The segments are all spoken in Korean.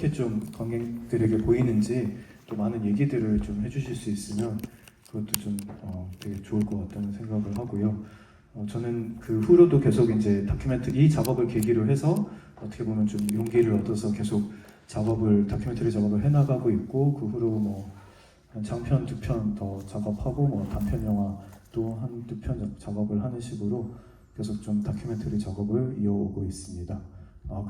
어떻게 좀 관객들에게 보이는지 또 많은 얘기들을 좀 해주실 수 있으면 그것도 좀 되게 좋을 것 같다는 생각을 하고요. 저는 그 후로도 계속 이제 다큐멘터리 이 작업을 계기로 해서 어떻게 보면 좀 용기를 얻어서 계속 다큐멘터리 작업을 해나가고 있고, 그 후로 뭐 한 장편 2편 더 작업하고 뭐 단편 영화도 한 2편 작업을 하는 식으로 계속 좀 다큐멘터리 작업을 이어오고 있습니다.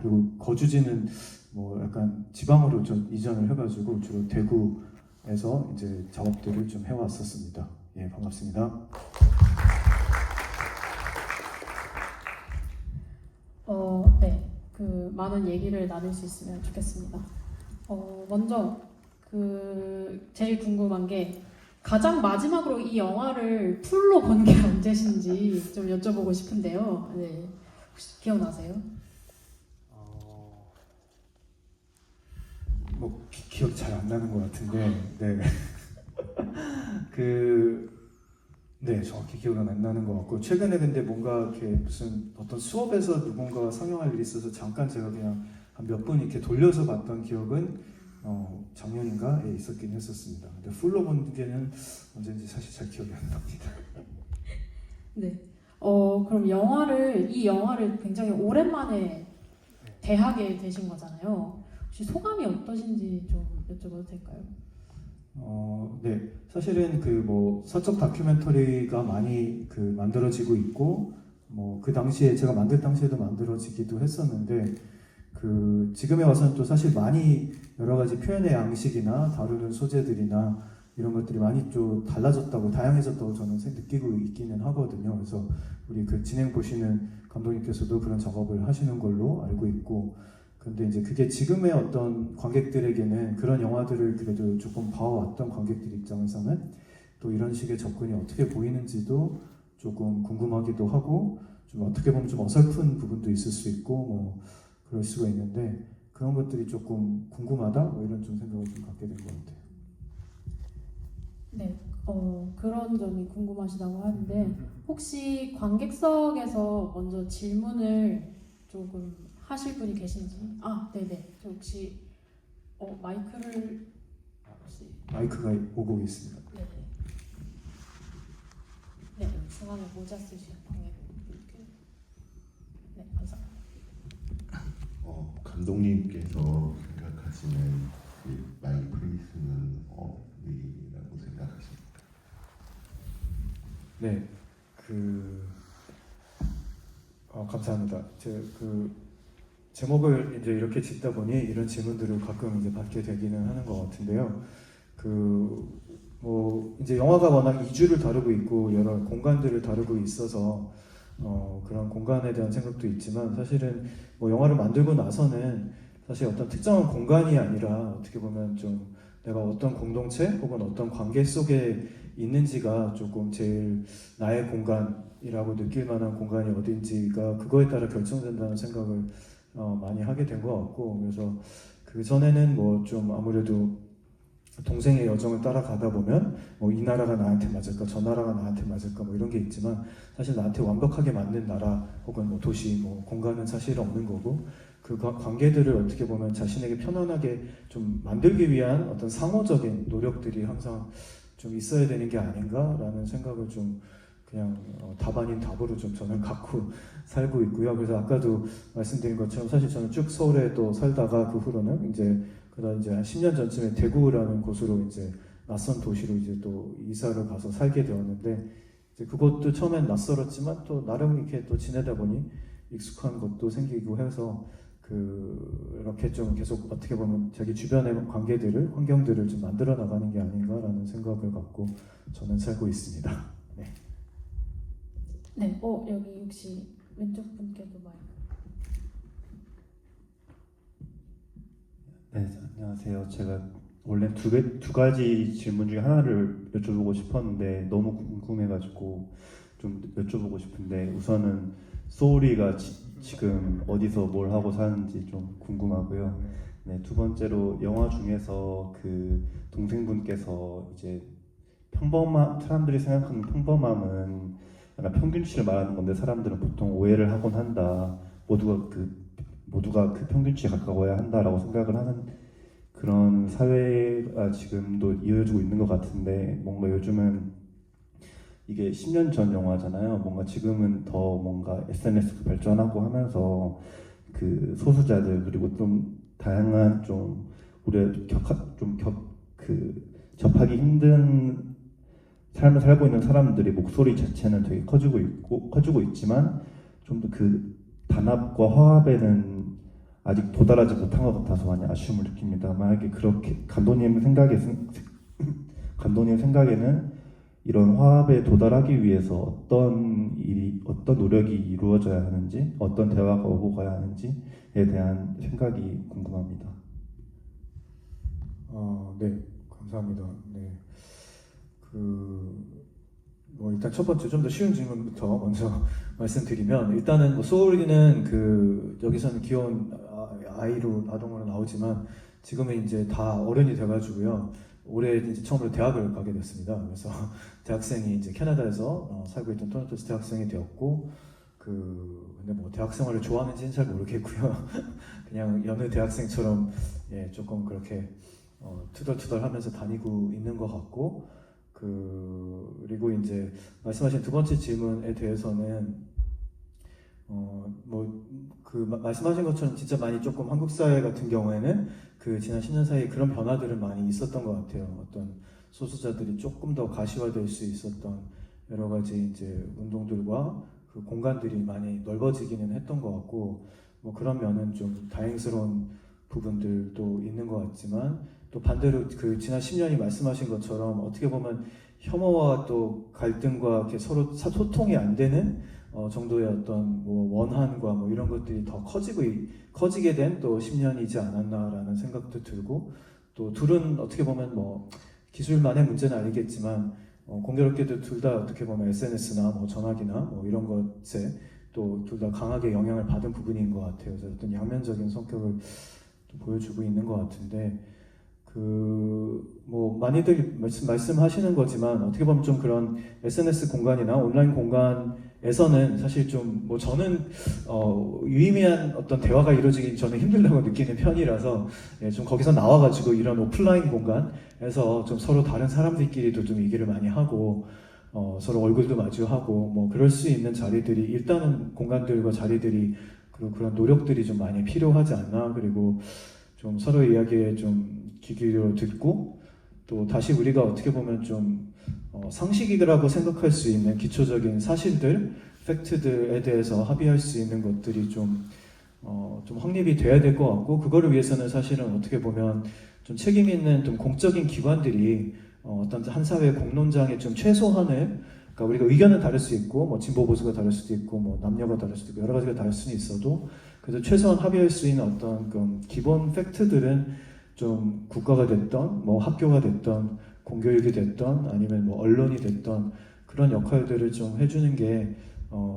그리고 거주지는 뭐 약간 지방으로 좀 이전을 해가지고 주로 대구에서 이제 작업들을 좀 해왔었습니다. 예, 반갑습니다. 네, 그 많은 얘기를 나눌 수 있으면 좋겠습니다. 먼저 제일 궁금한 게 가장 마지막으로 이 영화를 풀로 본 게 언제신지 좀 여쭤보고 싶은데요. 네, 혹시 기억나세요? 뭐 기억 잘 안 나는 것 같은데, 네. 네, 정확히 기억은 안 나는 것 같고, 최근에 근데 뭔가 이렇게 무슨 어떤 수업에서 누군가 상영할 일이 있어서 잠깐 제가 그냥 한 몇 분 이렇게 돌려서 봤던 기억은 작년인가에 있었긴 했었습니다. 근데 풀로 본 게는 언제인지 사실 잘 기억이 안 납니다. 네. 그럼 이 영화를 굉장히 오랜만에 대하게 되신 거잖아요. 혹시 소감이 어떠신지 좀 여쭤봐도 될까요? 네, 사실은 그 뭐 사적 다큐멘터리가 많이 그 만들어지고 있고, 뭐 그 당시에 제가 만들 당시에도 만들어지기도 했었는데, 그 지금에 와서는 또 사실 많이 여러 가지 표현의 양식이나 다루는 소재들이나 이런 것들이 많이 좀 달라졌다고, 다양해졌다고 저는 느끼고 있기는 하거든요. 그래서 우리 그 진행 보시는 감독님께서도 그런 작업을 하시는 걸로 알고 있고, 근데 이제 그게 지금의 어떤 관객들에게는, 그런 영화들을 그래도 조금 봐왔던 관객들 입장에서는 또 이런 식의 접근이 어떻게 보이는지도 조금 궁금하기도 하고, 좀 어떻게 보면 좀 어설픈 부분도 있을 수 있고 뭐 그럴 수가 있는데, 그런 것들이 조금 궁금하다 뭐 이런 좀 생각을 좀 갖게 된 것 같아요. 네, 그런 점이 궁금하시다고 하는데 혹시 관객석에서 먼저 질문을 조금 하실 분이 계신지? 네네. 저 혹시 마이크를 혹시 마이크가 오고 있습니다. 네네. 네, 중앙에 모자 쓰신 관객분께 네, 감사합니다. 감독님께서 생각하시는 그 마이 플리스는 어디라고 생각하십니까? 네, 감사합니다. 제목을 이제 이렇게 짓다 보니 이런 질문들을 가끔 이제 받게 되기는 하는 것 같은데요. 뭐 이제 영화가 워낙 이주를 다루고 있고 여러 공간들을 다루고 있어서 그런 공간에 대한 생각도 있지만, 사실은 뭐 영화를 만들고 나서는 사실 어떤 특정한 공간이 아니라 어떻게 보면 좀 내가 어떤 공동체 혹은 어떤 관계 속에 있는지가 조금 제일 나의 공간이라고 느낄 만한 공간이 어딘지가 그거에 따라 결정된다는 생각을 많이 하게 된 것 같고, 그래서 그 전에는 뭐 좀 아무래도 동생의 여정을 따라가다 보면 뭐 이 나라가 나한테 맞을까, 저 나라가 나한테 맞을까 뭐 이런 게 있지만, 사실 나한테 완벽하게 맞는 나라 혹은 뭐 도시, 뭐 공간은 사실 없는 거고, 그 관계들을 어떻게 보면 자신에게 편안하게 좀 만들기 위한 어떤 상호적인 노력들이 항상 좀 있어야 되는 게 아닌가라는 생각을 좀 그냥 답 아닌 답으로 좀 저는 갖고 살고 있고요. 그래서 아까도 말씀드린 것처럼 사실 저는 쭉 서울에 또 살다가 그 후로는 그다음 이제 한 10년 전쯤에 대구라는 곳으로 이제 낯선 도시로 이제 또 이사를 가서 살게 되었는데, 이제 그것도 처음엔 낯설었지만 또 나름 이렇게 또 지내다 보니 익숙한 것도 생기고 해서 이렇게 좀 계속 어떻게 보면 자기 주변의 관계들을, 환경들을 좀 만들어 나가는 게 아닌가라는 생각을 갖고 저는 살고 있습니다. 네. 네, 여기 혹시 왼쪽 분께도 마이크. 네, 안녕하세요. 제가 원래 두 가지 질문 중에 하나를 여쭤보고 싶었는데 너무 궁금해가지고 좀 여쭤보고 싶은데, 우선은 소울이가 지금 어디서 뭘 하고 사는지 좀 궁금하고요. 네, 두 번째로 영화 중에서 그 동생분께서 이제 사람들이 생각하는 평범함은 약간 평균치를 말하는 건데 사람들은 보통 오해를 하곤 한다. 모두가 그 평균치에 가까워야 한다라고 생각을 그런 사회가 지금도 이어지고 있는 것 같은데 뭔가 요즘은 이게 10년 전 영화잖아요. 뭔가 지금은 더 뭔가 SNS가 발전하고 하면서 그 소수자들 그리고 좀 다양한 좀 우리가 접하기 힘든 삶을 살고 있는 사람들이 목소리 자체는 되게 커지고 있지만 좀 더 그 단합과 화합에는 아직 도달하지 못한 것 같아서 많이 아쉬움을 느낍니다. 만약에 그렇게 감독님 생각에는 이런 화합에 도달하기 위해서 어떤 노력이 이루어져야 하는지, 어떤 대화가 오고 가야 하는지에 대한 생각이 궁금합니다. 네, 감사합니다. 네, 뭐 일단 첫 번째 좀 더 쉬운 질문부터 먼저 말씀드리면 일단은 뭐 소울이는 여기서는 귀여운 아동으로 나오지만 지금은 이제 다 어른이 돼가지고요. 올해 이제 처음으로 대학을 가게 됐습니다. 그래서 대학생이 이제 캐나다에서 살고 있던 토론토에서 대학생이 되었고 근데 뭐 대학 생활을 좋아하는지는 잘 모르겠고요. 그냥 여느 대학생처럼 조금 그렇게 투덜투덜하면서 다니고 있는 것 같고 그리고 이제 말씀하신 두 번째 질문에 대해서는 말씀하신 것처럼 진짜 많이 조금 한국 사회 같은 경우에는 지난 10년 사이에 그런 변화들은 많이 있었던 것 같아요. 어떤 소수자들이 조금 더 가시화될 수 있었던 여러 가지 이제 운동들과 그 공간들이 많이 넓어지기는 했던 것 같고 뭐 그런 면은 좀 다행스러운 부분들도 있는 것 같지만 또 반대로 지난 10년이 말씀하신 것처럼 어떻게 보면 혐오와 또 갈등과 이렇게 서로 소통이 안 되는 정도의 어떤 뭐 원한과 뭐 이런 것들이 더 커지게 된 또 10년이지 않았나라는 생각도 들고 또 둘은 어떻게 보면 뭐 기술만의 문제는 아니겠지만 공교롭게도 둘 다 어떻게 보면 SNS나 뭐 전화기나 뭐 이런 것에 또 둘 다 강하게 영향을 받은 부분인 것 같아요. 그래서 어떤 양면적인 성격을 또 보여주고 있는 것 같은데 뭐 많이들 말씀하시는 거지만 어떻게 보면 좀 그런 SNS 공간이나 온라인 공간에서는 사실 좀 뭐 저는 유의미한 어떤 대화가 이루어지긴 저는 힘들다고 느끼는 편이라서 좀 거기서 나와가지고 이런 오프라인 공간에서 좀 서로 다른 사람들끼리도 좀 얘기를 많이 하고 서로 얼굴도 마주하고 뭐 그럴 수 있는 자리들이 일단은 공간들과 자리들이 그리고 그런 노력들이 좀 많이 필요하지 않나 그리고 좀 서로 이야기에 좀 귀 기울여 듣고 또 다시 우리가 어떻게 보면 좀 상식이라고 생각할 수 있는 기초적인 사실들, 팩트들에 대해서 합의할 수 있는 것들이 좀 확립이 돼야 될 것 같고 그거를 위해서는 사실은 어떻게 보면 좀 책임 있는 좀 공적인 기관들이 어떤 한 사회의 공론장에 좀 최소한을 그러니까 우리가 의견은 다를 수 있고 뭐 진보 보수가 다를 수도 있고 뭐 남녀가 다를 수도 있고 여러 가지가 다를 수는 있어도 그래서 최소한 합의할 수 있는 어떤 기본 팩트들은 좀 국가가 됐던 뭐 학교가 됐던 공교육이 됐던 아니면 뭐 언론이 됐던 그런 역할들을 좀 해주는 게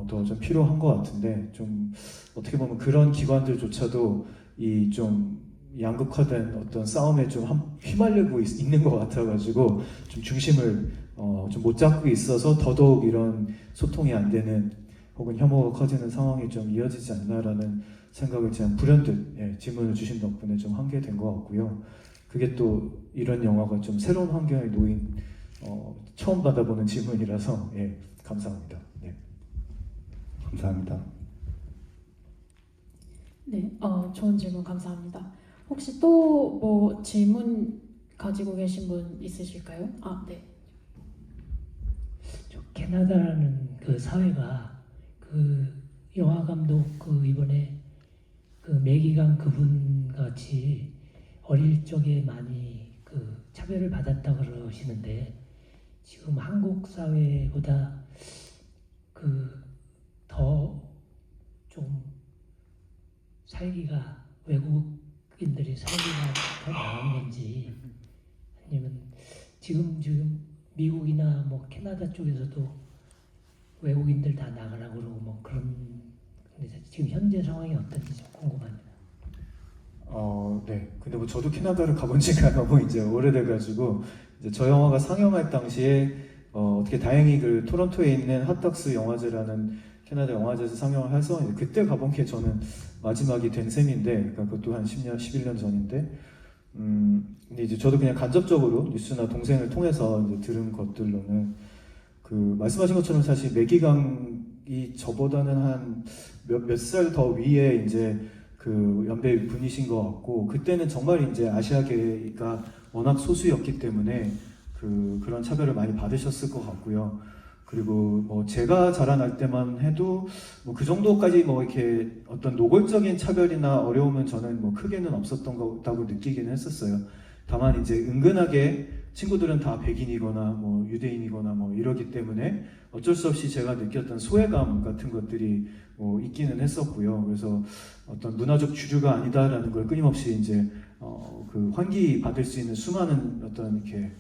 더 좀 필요한 것 같은데 좀 어떻게 보면 그런 기관들조차도 이 좀 양극화된 어떤 싸움에 좀 휘말리고 있는 것 같아가지고 좀 중심을 좀 못 잡고 있어서 더더욱 이런 소통이 안 되는 혹은 혐오가 커지는 상황이 좀 이어지지 않나라는 생각을 제가 불현듯 질문을 주신 덕분에 좀 하게 된 것 같고요. 그게 또 이런 영화가 좀 새로운 환경에 놓인 처음 받아보는 질문이라서 감사합니다. 감사합니다. 네, 좋은 질문 감사합니다. 혹시 또 뭐 질문 가지고 계신 분 있으실까요? 네. 캐나다라는 그 사회가 그 영화 감독 이번에 매기강 그분 같이 어릴 적에 많이 차별을 받았다 그러시는데 지금 한국 사회보다 더 좀 살기가 외국인들이 살기가 더 나은 건지 아니면 지금 미국이나 뭐 캐나다 쪽에서도 외국인들 다 나가라고 그러고 뭐 그런 지금 현재 상황이 어떤지 좀 궁금합니다. 네. 근데 뭐 저도 캐나다를 가본 지가 너무 이제 오래돼가지고 이제 저 영화가 상영할 당시에 어떻게 다행히 토론토에 있는 핫덕스 영화제라는 캐나다 영화제에서 상영을 해서 그때 가본 게 저는 마지막이 된 셈인데 그러니까 그것도 한 10년, 11년 전인데 이제 저도 그냥 간접적으로 뉴스나 동생을 통해서 이제 들은 것들로는 그 말씀하신 것처럼 사실 매기강이 저보다는 한 몇 살 더 위에 이제 그 연배 분이신 것 같고 그때는 정말 이제 아시아계가 워낙 소수였기 때문에 그런 차별을 많이 받으셨을 것 같고요. 그리고 뭐 제가 자라날 때만 해도 뭐 그 정도까지 뭐 이렇게 어떤 노골적인 차별이나 어려움은 저는 뭐 크게는 없었던 거라고 느끼기는 했었어요. 다만 이제 은근하게 친구들은 다 백인이거나 뭐 유대인이거나 뭐 이러기 때문에 어쩔 수 없이 제가 느꼈던 소외감 같은 것들이 뭐 있기는 했었고요. 그래서 어떤 문화적 주류가 아니다라는 걸 끊임없이 이제 그 환기 받을 수 있는 수많은 어떤 이렇게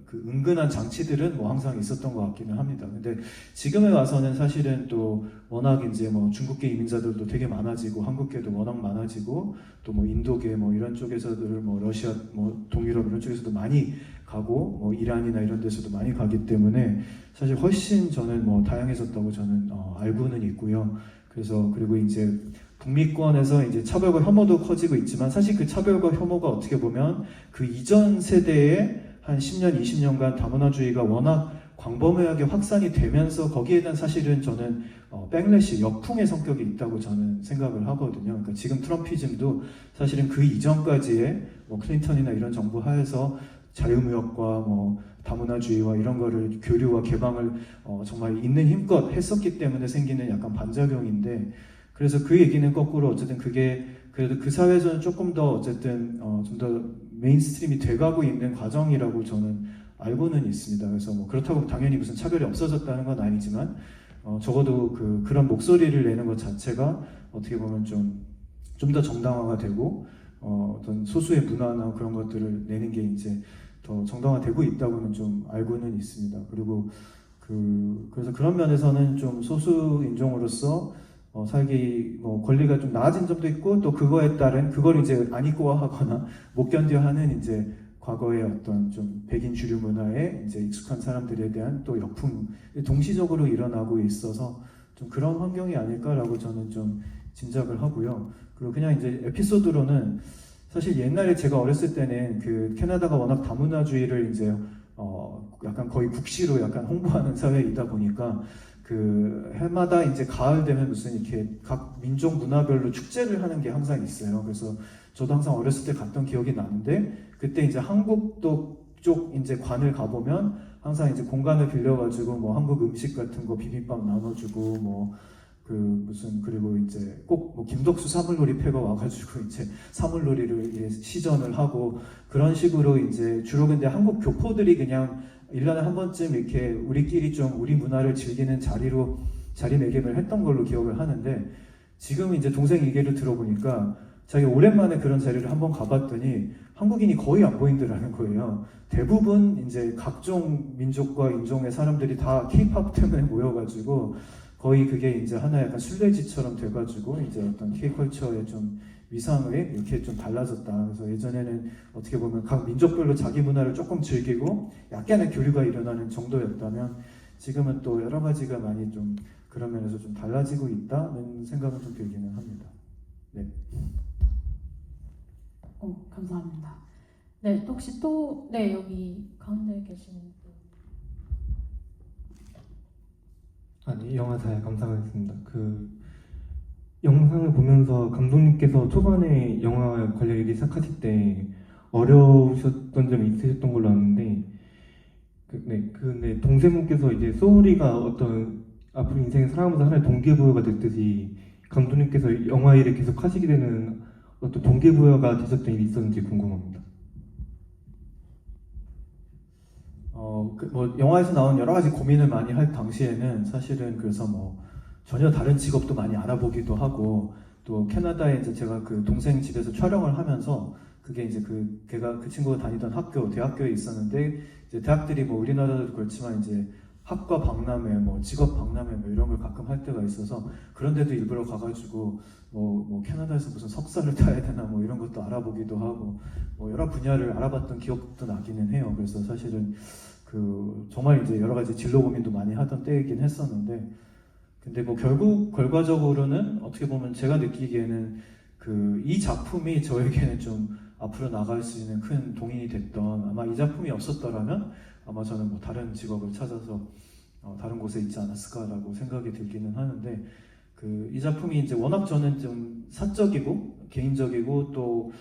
그 은근한 장치들은 뭐 항상 있었던 것 같기는 합니다. 근데 지금에 와서는 사실은 또 워낙 이제 뭐 중국계 이민자들도 되게 많아지고 한국계도 워낙 많아지고 또 뭐 인도계 뭐 이런 쪽에서들 뭐 러시아 뭐 동유럽 이런 쪽에서도 많이 가고 뭐 이란이나 이런 데서도 많이 가기 때문에 사실 훨씬 저는 뭐 다양해졌다고 저는 알고는 있고요. 그래서 그리고 이제 북미권에서 이제 차별과 혐오도 커지고 있지만 사실 그 차별과 혐오가 어떻게 보면 그 이전 세대에 한 10년, 20년간 다문화주의가 워낙 광범위하게 확산이 되면서 거기에 대한 사실은 저는 백래시, 역풍의 성격이 있다고 저는 생각을 하거든요. 그러니까 지금 트럼피즘도 사실은 그 이전까지의 뭐 클린턴이나 이런 정부 하에서 자유무역과 뭐 다문화주의와 이런 거를 교류와 개방을 정말 있는 힘껏 했었기 때문에 생기는 약간 반작용인데 그래서 그 얘기는 거꾸로 어쨌든 그게 그래도 그 사회에서는 조금 더 어쨌든 좀 더 메인스트림이 돼가고 있는 과정이라고 저는 알고는 있습니다. 그래서 뭐 그렇다고 당연히 무슨 차별이 없어졌다는 건 아니지만 적어도 그런 목소리를 내는 것 자체가 어떻게 보면 좀 더 정당화가 되고 어떤 소수의 문화나 그런 것들을 내는 게 이제 더 정당화되고 있다고는 좀 알고는 있습니다. 그리고 그래서 그런 면에서는 좀 소수 인종으로서 살기 뭐 권리가 좀 나아진 점도 있고 또 그거에 따른 그걸 이제 안 입고하거나 못 견뎌 하는 이제 과거의 어떤 좀 백인 주류 문화에 이제 익숙한 사람들에 대한 또 역풍 동시적으로 일어나고 있어서 좀 그런 환경이 아닐까라고 저는 좀 짐작을 하고요. 그리고 그냥 이제 에피소드로는 사실 옛날에 제가 어렸을 때는 그 캐나다가 워낙 다문화주의를 이제 약간 거의 국시로 약간 홍보하는 사회이다 보니까 그 해마다 이제 가을 되면 무슨 이렇게 각 민족 문화별로 축제를 하는 게 항상 있어요. 그래서 저도 항상 어렸을 때 갔던 기억이 나는데 그때 이제 한국도 쪽 이제 관을 가보면 항상 이제 공간을 빌려가지고 뭐 한국 음식 같은 거 비빔밥 나눠주고 뭐 그 무슨 그리고 이제 꼭 뭐 김덕수 사물놀이 패가 와가지고 이제 사물놀이를 시전을 하고 그런 식으로 이제 주로 근데 한국 교포들이 그냥 1년에 한 번쯤 이렇게 우리끼리 좀 우리 문화를 즐기는 자리매김을 했던 걸로 기억을 하는데 지금 이제 동생 얘기를 들어보니까 자기 오랜만에 그런 자리를 한번 가봤더니 한국인이 거의 안 보인더라는 거예요. 대부분 이제 각종 민족과 인종의 사람들이 다 K-팝 때문에 모여가지고 거의 그게 이제 하나의 약간 순례지처럼 돼가지고 이제 어떤 K-컬처의 좀 위상이 이렇게 좀 달라졌다. 그래서 예전에는 어떻게 보면 각 민족별로 자기 문화를 조금 즐기고 약간의 교류가 일어나는 정도였다면 지금은 또 여러 가지가 많이 좀 그런 면에서 좀 달라지고 있다는 생각은 좀 들기는 합니다. 네. 감사합니다. 네, 혹시 또 네 여기 가운데 계시는 분. 아니 영화사에 감상했습니다. 그 영상을 보면서 감독님께서 초반에 영화 관련 일이 시작하실 때 어려우셨던 점이 있으셨던 걸로 아는데 근데 동생분께서 이제 소울이가 어떤 앞으로 인생을 살아가면서 하나의 동기부여가 됐듯이 감독님께서 영화 일을 계속 하시게 되는 어떤 동기부여가 되셨던 일이 있었는지 궁금합니다. 뭐 영화에서 나온 여러 가지 고민을 많이 할 당시에는 사실은 그래서 뭐 전혀 다른 직업도 많이 알아보기도 하고 또 캐나다에 이제 제가 그 동생 집에서 촬영을 하면서 그게 이제 그 친구가 다니던 대학교에 있었는데 이제 대학들이 뭐 우리나라도 그렇지만 이제 학과 박람회, 뭐 직업 박람회 뭐 이런 걸 가끔 할 때가 있어서 그런데도 일부러 가가지고 뭐 캐나다에서 무슨 석사를 따야 되나 뭐 이런 것도 알아보기도 하고 뭐 여러 분야를 알아봤던 기억도 나기는 해요. 그래서 사실은 정말 이제 여러 가지 진로 고민도 많이 하던 때이긴 했었는데 근데 뭐 결국 결과적으로는 어떻게 보면 제가 느끼기에는 이 작품이 저에게는 좀 앞으로 나갈 수 있는 큰 동인이 됐던, 아마 이 작품이 없었더라면 아마 저는 뭐 다른 직업을 찾아서 다른 곳에 있지 않았을까라고 생각이 들기는 하는데, 이 작품이 이제 워낙 저는 좀 사적이고 개인적이고 또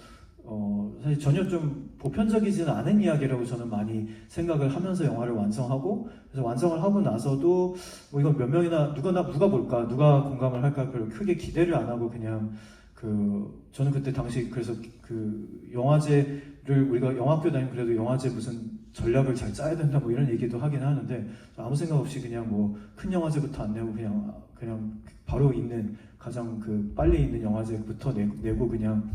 사실 전혀 좀 보편적이지는 않은 이야기라고 저는 많이 생각을 하면서 영화를 완성하고, 그래서 완성을 하고 나서도 뭐 이건 몇 명이나 누가 볼까, 누가 공감을 할까 별로 크게 기대를 안 하고 그냥 저는 그때 당시 그래서 영화제를 우리가 영화학교 다니면 그래도 영화제 무슨 전략을 잘 짜야 된다 뭐 이런 얘기도 하긴 하는데, 아무 생각 없이 그냥 뭐 큰 영화제부터 안 내고 그냥 바로 있는 가장 빨리 있는 영화제부터 내고 그냥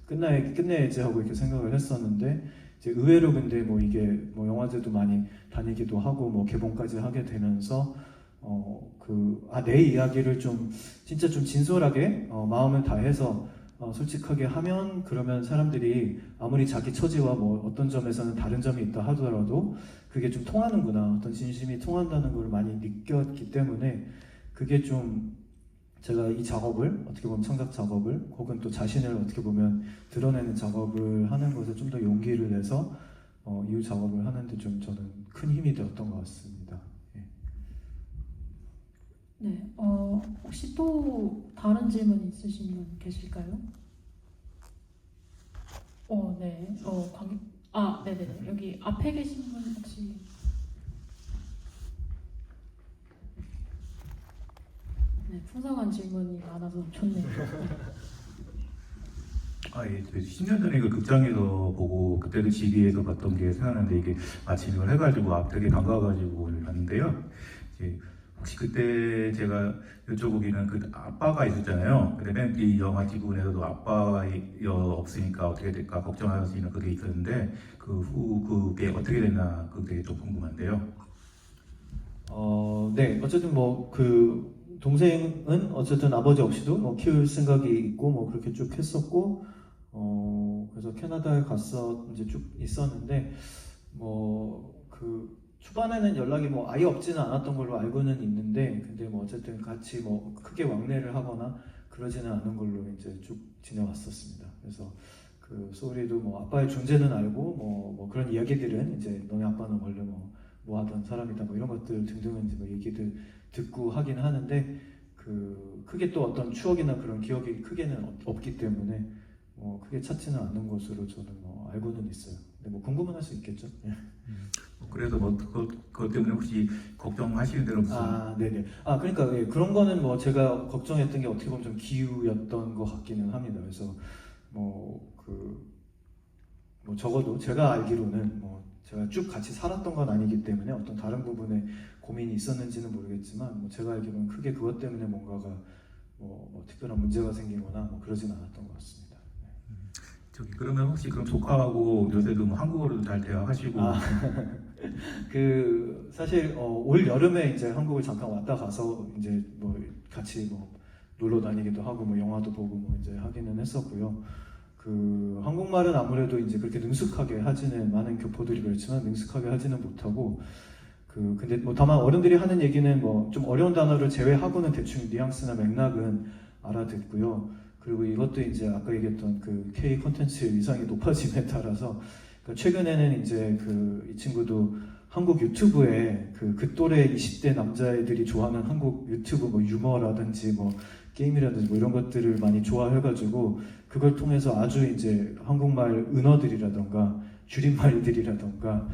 끝내야지 하고 이렇게 생각을 했었는데, 이제 의외로 근데 뭐 이게 뭐 영화제도 많이 다니기도 하고 뭐 개봉까지 하게 되면서 내 이야기를 진짜 좀 진솔하게 마음을 다해서 솔직하게 하면, 그러면 사람들이 아무리 자기 처지와 뭐 어떤 점에서는 다른 점이 있다 하더라도 그게 좀 통하는구나, 어떤 진심이 통한다는 걸 많이 느꼈기 때문에, 그게 좀 제가 이 작업을 어떻게 보면 창작 작업을 혹은 또 자신을 어떻게 보면 드러내는 작업을 하는 것에 좀 더 용기를 내서 이후 작업을 하는데 좀 저는 큰 힘이 되었던 것 같습니다. 예. 네, 혹시 또 다른 질문 있으신 분 계실까요? 네, 네네네. 여기 앞에 계신 분 혹시? 네, 풍성한 질문이 많아서 좋네요. 예, 10년 전에 그 극장에서 보고 그때도 GD에서 봤던 게 생각나는데, 이게 마침 이걸 해가지고 되게 반가워가지고 오늘 봤는데요. 이제 혹시 그때 제가 여쭤보기는 그 아빠가 있었잖아요. 근데 맨 이 영화 뒷부분에서도 아빠가 없으니까 어떻게 될까 걱정하시는 그게 있었는데, 그게 어떻게 됐나 그게 좀 궁금한데요. 네, 어쨌든 뭐 동생은 어쨌든 아버지 없이도 뭐 키울 생각이 있고 뭐 그렇게 쭉 했었고, 그래서 캐나다에 가서 이제 쭉 있었는데, 초반에는 연락이 뭐 아예 없지는 않았던 걸로 알고는 있는데, 근데 뭐 어쨌든 같이 뭐 크게 왕래를 하거나 그러지는 않은 걸로 이제 쭉 지내왔었습니다. 그래서 소울이도 뭐 아빠의 존재는 알고 뭐 그런 이야기들은 이제 너네 아빠는 원래 뭐 하던 사람이다 뭐 이런 것들 등등은 이제 뭐 얘기들 듣고 하긴 하는데, 크게 또 어떤 추억이나 그런 기억이 크게는 없기 때문에 크게 찾지는 않는 것으로 저는 알고는 있어요. 근데 뭐 궁금은 할 수 있겠죠. 예. 그래서 뭐 그것 때문에 혹시 걱정하시는 대로 무슨 네네. 그러니까 예, 그런 거는 뭐 제가 걱정했던 게 어떻게 보면 좀 기우였던 것 같기는 합니다. 그래서 적어도 제가 알기로는 제가 쭉 같이 살았던 건 아니기 때문에 어떤 다른 부분에 고민이 있었는지는 모르겠지만, 제가 알기로는 크게 그것 때문에 뭔가가 특별한 문제가 생기거나 그러진 않았던 것 같습니다. 그러면 혹시 그럼 조카하고 요새도 뭐 한국어로도 잘 대화하시고 사실 올 여름에 이제 한국을 잠깐 왔다 가서 이제 같이 놀러 다니기도 하고 영화도 보고 이제 하기는 했었고요. 한국말은 아무래도 이제 그렇게 능숙하게 하지는, 많은 교포들이 그렇지만 능숙하게 하지는 못하고, 근데 다만 어른들이 하는 얘기는 좀 어려운 단어를 제외하고는 대충 뉘앙스나 맥락은 알아듣고요. 그리고 이것도 이제 아까 얘기했던 K 콘텐츠 위상이 높아짐에 따라서, 최근에는 이제 이 친구도 한국 유튜브에 그 또래 20대 남자애들이 좋아하는 한국 유튜브 유머라든지 게임이라든지 이런 것들을 많이 좋아해가지고, 그걸 통해서 아주 이제 한국말 은어들이라던가 줄임말들이라던가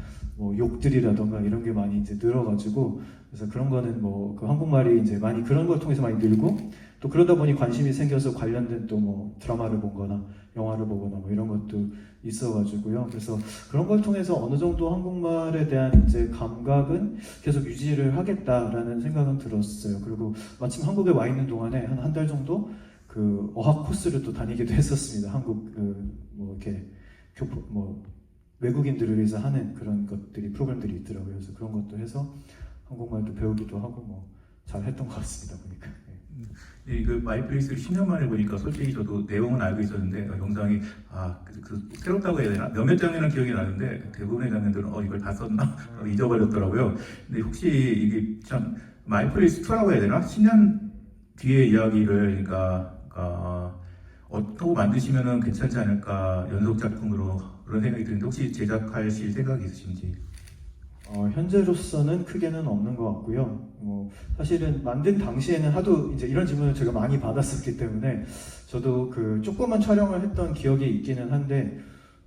욕들이라던가 이런 게 많이 이제 늘어가지고, 그래서 그런 거는 그 한국말이 이제 많이 그런 걸 통해서 많이 늘고, 또 그러다 보니 관심이 생겨서 관련된 또 드라마를 보거나 영화를 보거나 이런 것도 있어가지고요. 그래서 그런 걸 통해서 어느 정도 한국말에 대한 이제 감각은 계속 유지를 하겠다라는 생각은 들었어요. 그리고 마침 한국에 와 있는 동안에 한 달 정도 어학 코스를 또 다니기도 했었습니다. 한국 이렇게 외국인들을 위해서 하는 그런 것들이, 프로그램들이 있더라고요. 그래서 그런 것도 해서 한국말도 배우기도 하고 잘 했던 것 같습니다. 보니까. 그 마이플레이스를 10년 만에 보니까 솔직히 저도 내용은 알고 있었는데 영상이 새롭다고 해야 되나? 몇몇 장면은 기억이 나는데 대부분의 장면들은 이걸 다 썼나? 잊어버렸더라고요. 근데 혹시 이게 참 마이플레이스 2라고 해야 되나? 10년 뒤의 이야기를 그러니까 또 만드시면은 괜찮지 않을까 연속 작품으로 그런 생각이 드는데 혹시 제작하실 생각이 있으신지? 현재로서는 크게는 없는 것 같고요. 사실은 만든 당시에는 하도 이제 이런 질문을 제가 많이 받았었기 때문에 저도 그 조그만 촬영을 했던 기억이 있기는 한데,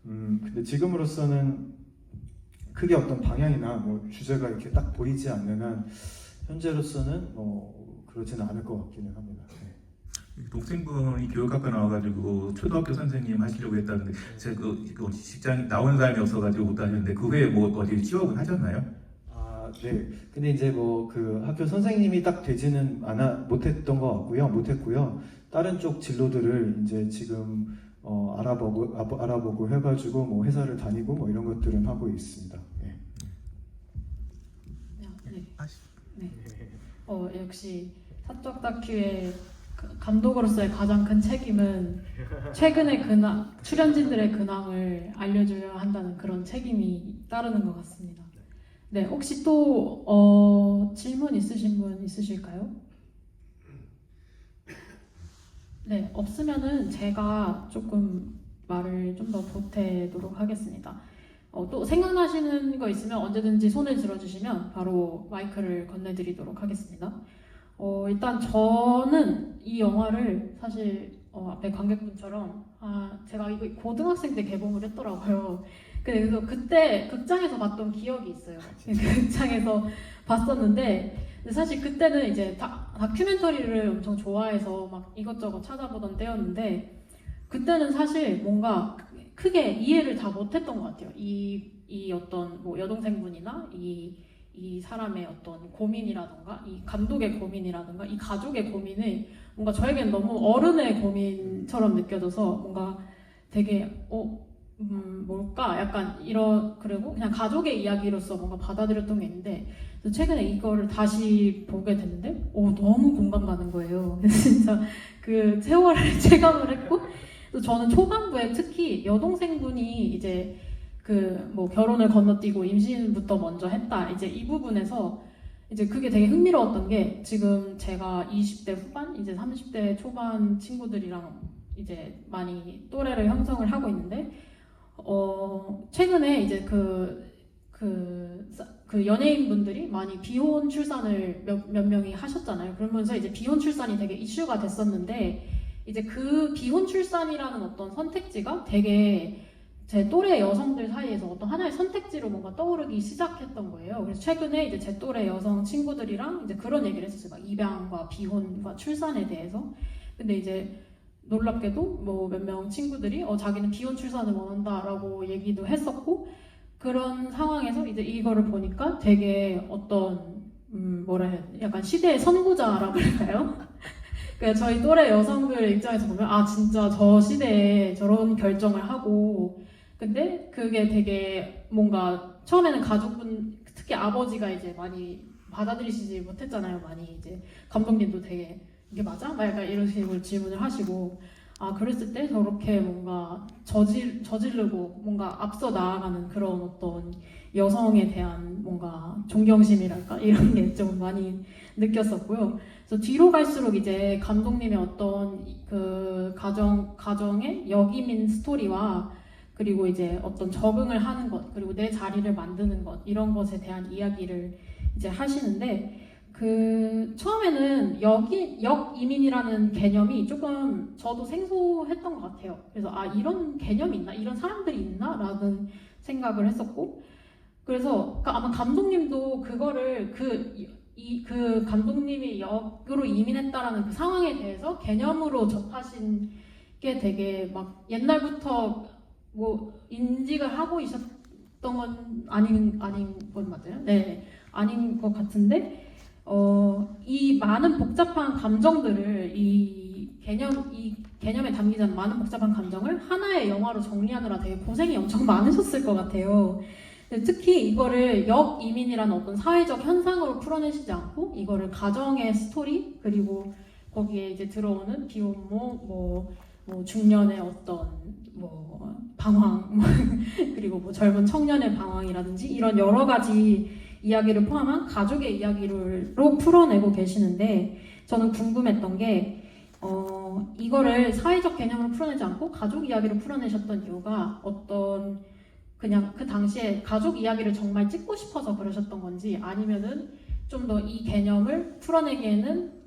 근데 지금으로서는 크게 어떤 방향이나 주제가 이렇게 딱 보이지 않는 한 현재로서는 그러지는 않을 것 같기는 합니다. 네. 동생분이 교육학과 나와가지고 초등학교 선생님 하시려고 했다는데 제가 그 직장 나온 사람이 없어가지고 못 하셨는데 그 외에 뭐 어디 취업을 하셨나요? 네. 근데 이제 그 학교 선생님이 딱 되지는 못했던 것 같고요. 못했고요. 다른 쪽 진로들을 이제 지금 알아보고 해가지고 회사를 다니고 이런 것들은 하고 있습니다. 네. 네. 역시 사적 다큐의 감독으로서의 가장 큰 책임은 최근의 출연진들의 근황을 알려줘야 한다는 그런 책임이 따르는 것 같습니다. 네, 혹시 또 질문 있으신 분 있으실까요? 네, 없으면은 제가 조금 말을 좀 더 보태도록 하겠습니다. 또 생각나시는 거 있으면 언제든지 손을 들어주시면 바로 마이크를 건네드리도록 하겠습니다. 일단 저는 이 영화를 사실 앞에 관객분처럼 제가 이거 고등학생 때 개봉을 했더라고요. 그래서 그때 극장에서 봤던 기억이 있어요. 극장에서 봤었는데 사실 그때는 이제 다큐멘터리를 엄청 좋아해서 막 이것저것 찾아보던 때였는데 그때는 사실 뭔가 크게 이해를 다 못했던 것 같아요. 이 어떤 여동생분이나 이 사람의 어떤 고민이라던가 이 감독의 고민이라던가 이 가족의 고민이 뭔가 저에겐 너무 어른의 고민처럼 느껴져서 뭔가 되게 뭘까 약간 그리고 그냥 가족의 이야기로서 뭔가 받아들였던 게 있는데 최근에 이거를 다시 보게 됐는데 너무 공감 가는 거예요. 진짜 그 세월을 체감을 했고 또 저는 초반부에 특히 여동생분이 이제 결혼을 건너뛰고 임신부터 먼저 했다. 이제 이 부분에서 이제 그게 되게 흥미로웠던 게 지금 제가 20대 후반, 이제 30대 초반 친구들이랑 이제 많이 또래를 형성을 하고 있는데, 최근에 이제 그 연예인분들이 많이 비혼 출산을 몇 명이 하셨잖아요. 그러면서 이제 비혼 출산이 되게 이슈가 됐었는데, 이제 그 비혼 출산이라는 어떤 선택지가 되게 제 또래 여성들 사이에서 어떤 하나의 선택지로 뭔가 떠오르기 시작했던 거예요. 그래서 최근에 이제 제 또래 여성 친구들이랑 이제 그런 얘기를 했었어요. 막 입양과 비혼과 출산에 대해서. 근데 이제 놀랍게도 몇 명 친구들이 자기는 비혼 출산을 원한다라고 얘기도 했었고 그런 상황에서 이제 이거를 보니까 되게 어떤 뭐라 해야 되나 약간 시대의 선구자라고 할까요? 그러니까 저희 또래 여성들 입장에서 보면 진짜 저 시대에 저런 결정을 하고 근데 그게 되게 뭔가 처음에는 가족분 특히 아버지가 이제 많이 받아들이시지 못했잖아요. 많이 이제 감독님도 되게 이게 맞아? 막 약간 이런 식으로 질문을 하시고 그랬을 때 저렇게 뭔가 저지르고 뭔가 앞서 나아가는 그런 어떤 여성에 대한 뭔가 존경심이랄까 이런 게 좀 많이 느꼈었고요. 그래서 뒤로 갈수록 이제 감독님의 어떤 그 가정의 역이민 스토리와 그리고 이제 어떤 적응을 하는 것 그리고 내 자리를 만드는 것 이런 것에 대한 이야기를 이제 하시는데 처음에는 역 이민이라는 개념이 조금 저도 생소했던 것 같아요. 그래서 이런 개념이 있나? 이런 사람들이 있나? 라는 생각을 했었고 그래서 아마 감독님도 그거를 그 감독님이 역으로 이민했다라는 그 상황에 대해서 개념으로 접하신 게 되게 막 옛날부터 인식을 하고 있었던 건 아닌 건 맞아요? 네, 아닌 것 같은데 이 많은 복잡한 감정들을 이 개념에 담기지 않은 많은 복잡한 감정을 하나의 영화로 정리하느라 되게 고생이 엄청 많으셨을 것 같아요. 특히 이거를 역이민이라는 어떤 사회적 현상으로 풀어내시지 않고 이거를 가정의 스토리 그리고 거기에 이제 들어오는 비혼모 중년의 어떤 방황 그리고 젊은 청년의 방황이라든지 이런 여러 가지 이야기를 포함한 가족의 이야기로 풀어내고 계시는데 저는 궁금했던 게 이거를 사회적 개념으로 풀어내지 않고 가족 이야기로 풀어내셨던 이유가 어떤 그냥 그 당시에 가족 이야기를 정말 찍고 싶어서 그러셨던 건지 아니면은 좀 더 이 개념을 풀어내기에는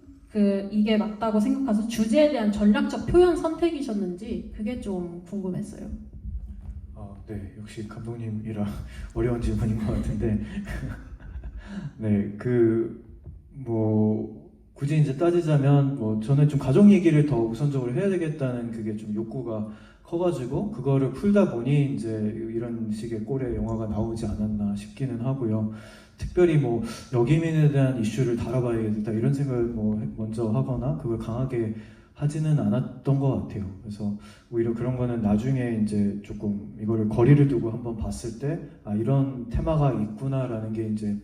이게 맞다고 생각해서 주제에 대한 전략적 표현 선택이셨는지 그게 좀 궁금했어요. 네, 역시 감독님이라 어려운 질문인 것 같은데, 네, 뭐 굳이 이제 따지자면 뭐 저는 좀 가족 얘기를 더 우선적으로 해야 되겠다는 그게 좀 욕구가 커가지고 그거를 풀다 보니 이제 이런 식의 꼴의 영화가 나오지 않았나 싶기는 하고요. 특별히 뭐 여기민에 대한 이슈를 다뤄봐야겠다 이런 생각을 뭐 먼저 하거나 그걸 강하게 하지는 않았던 것 같아요. 그래서 오히려 그런 거는 나중에 이제 조금 이거를 거리를 두고 한번 봤을 때 이런 테마가 있구나라는 게 이제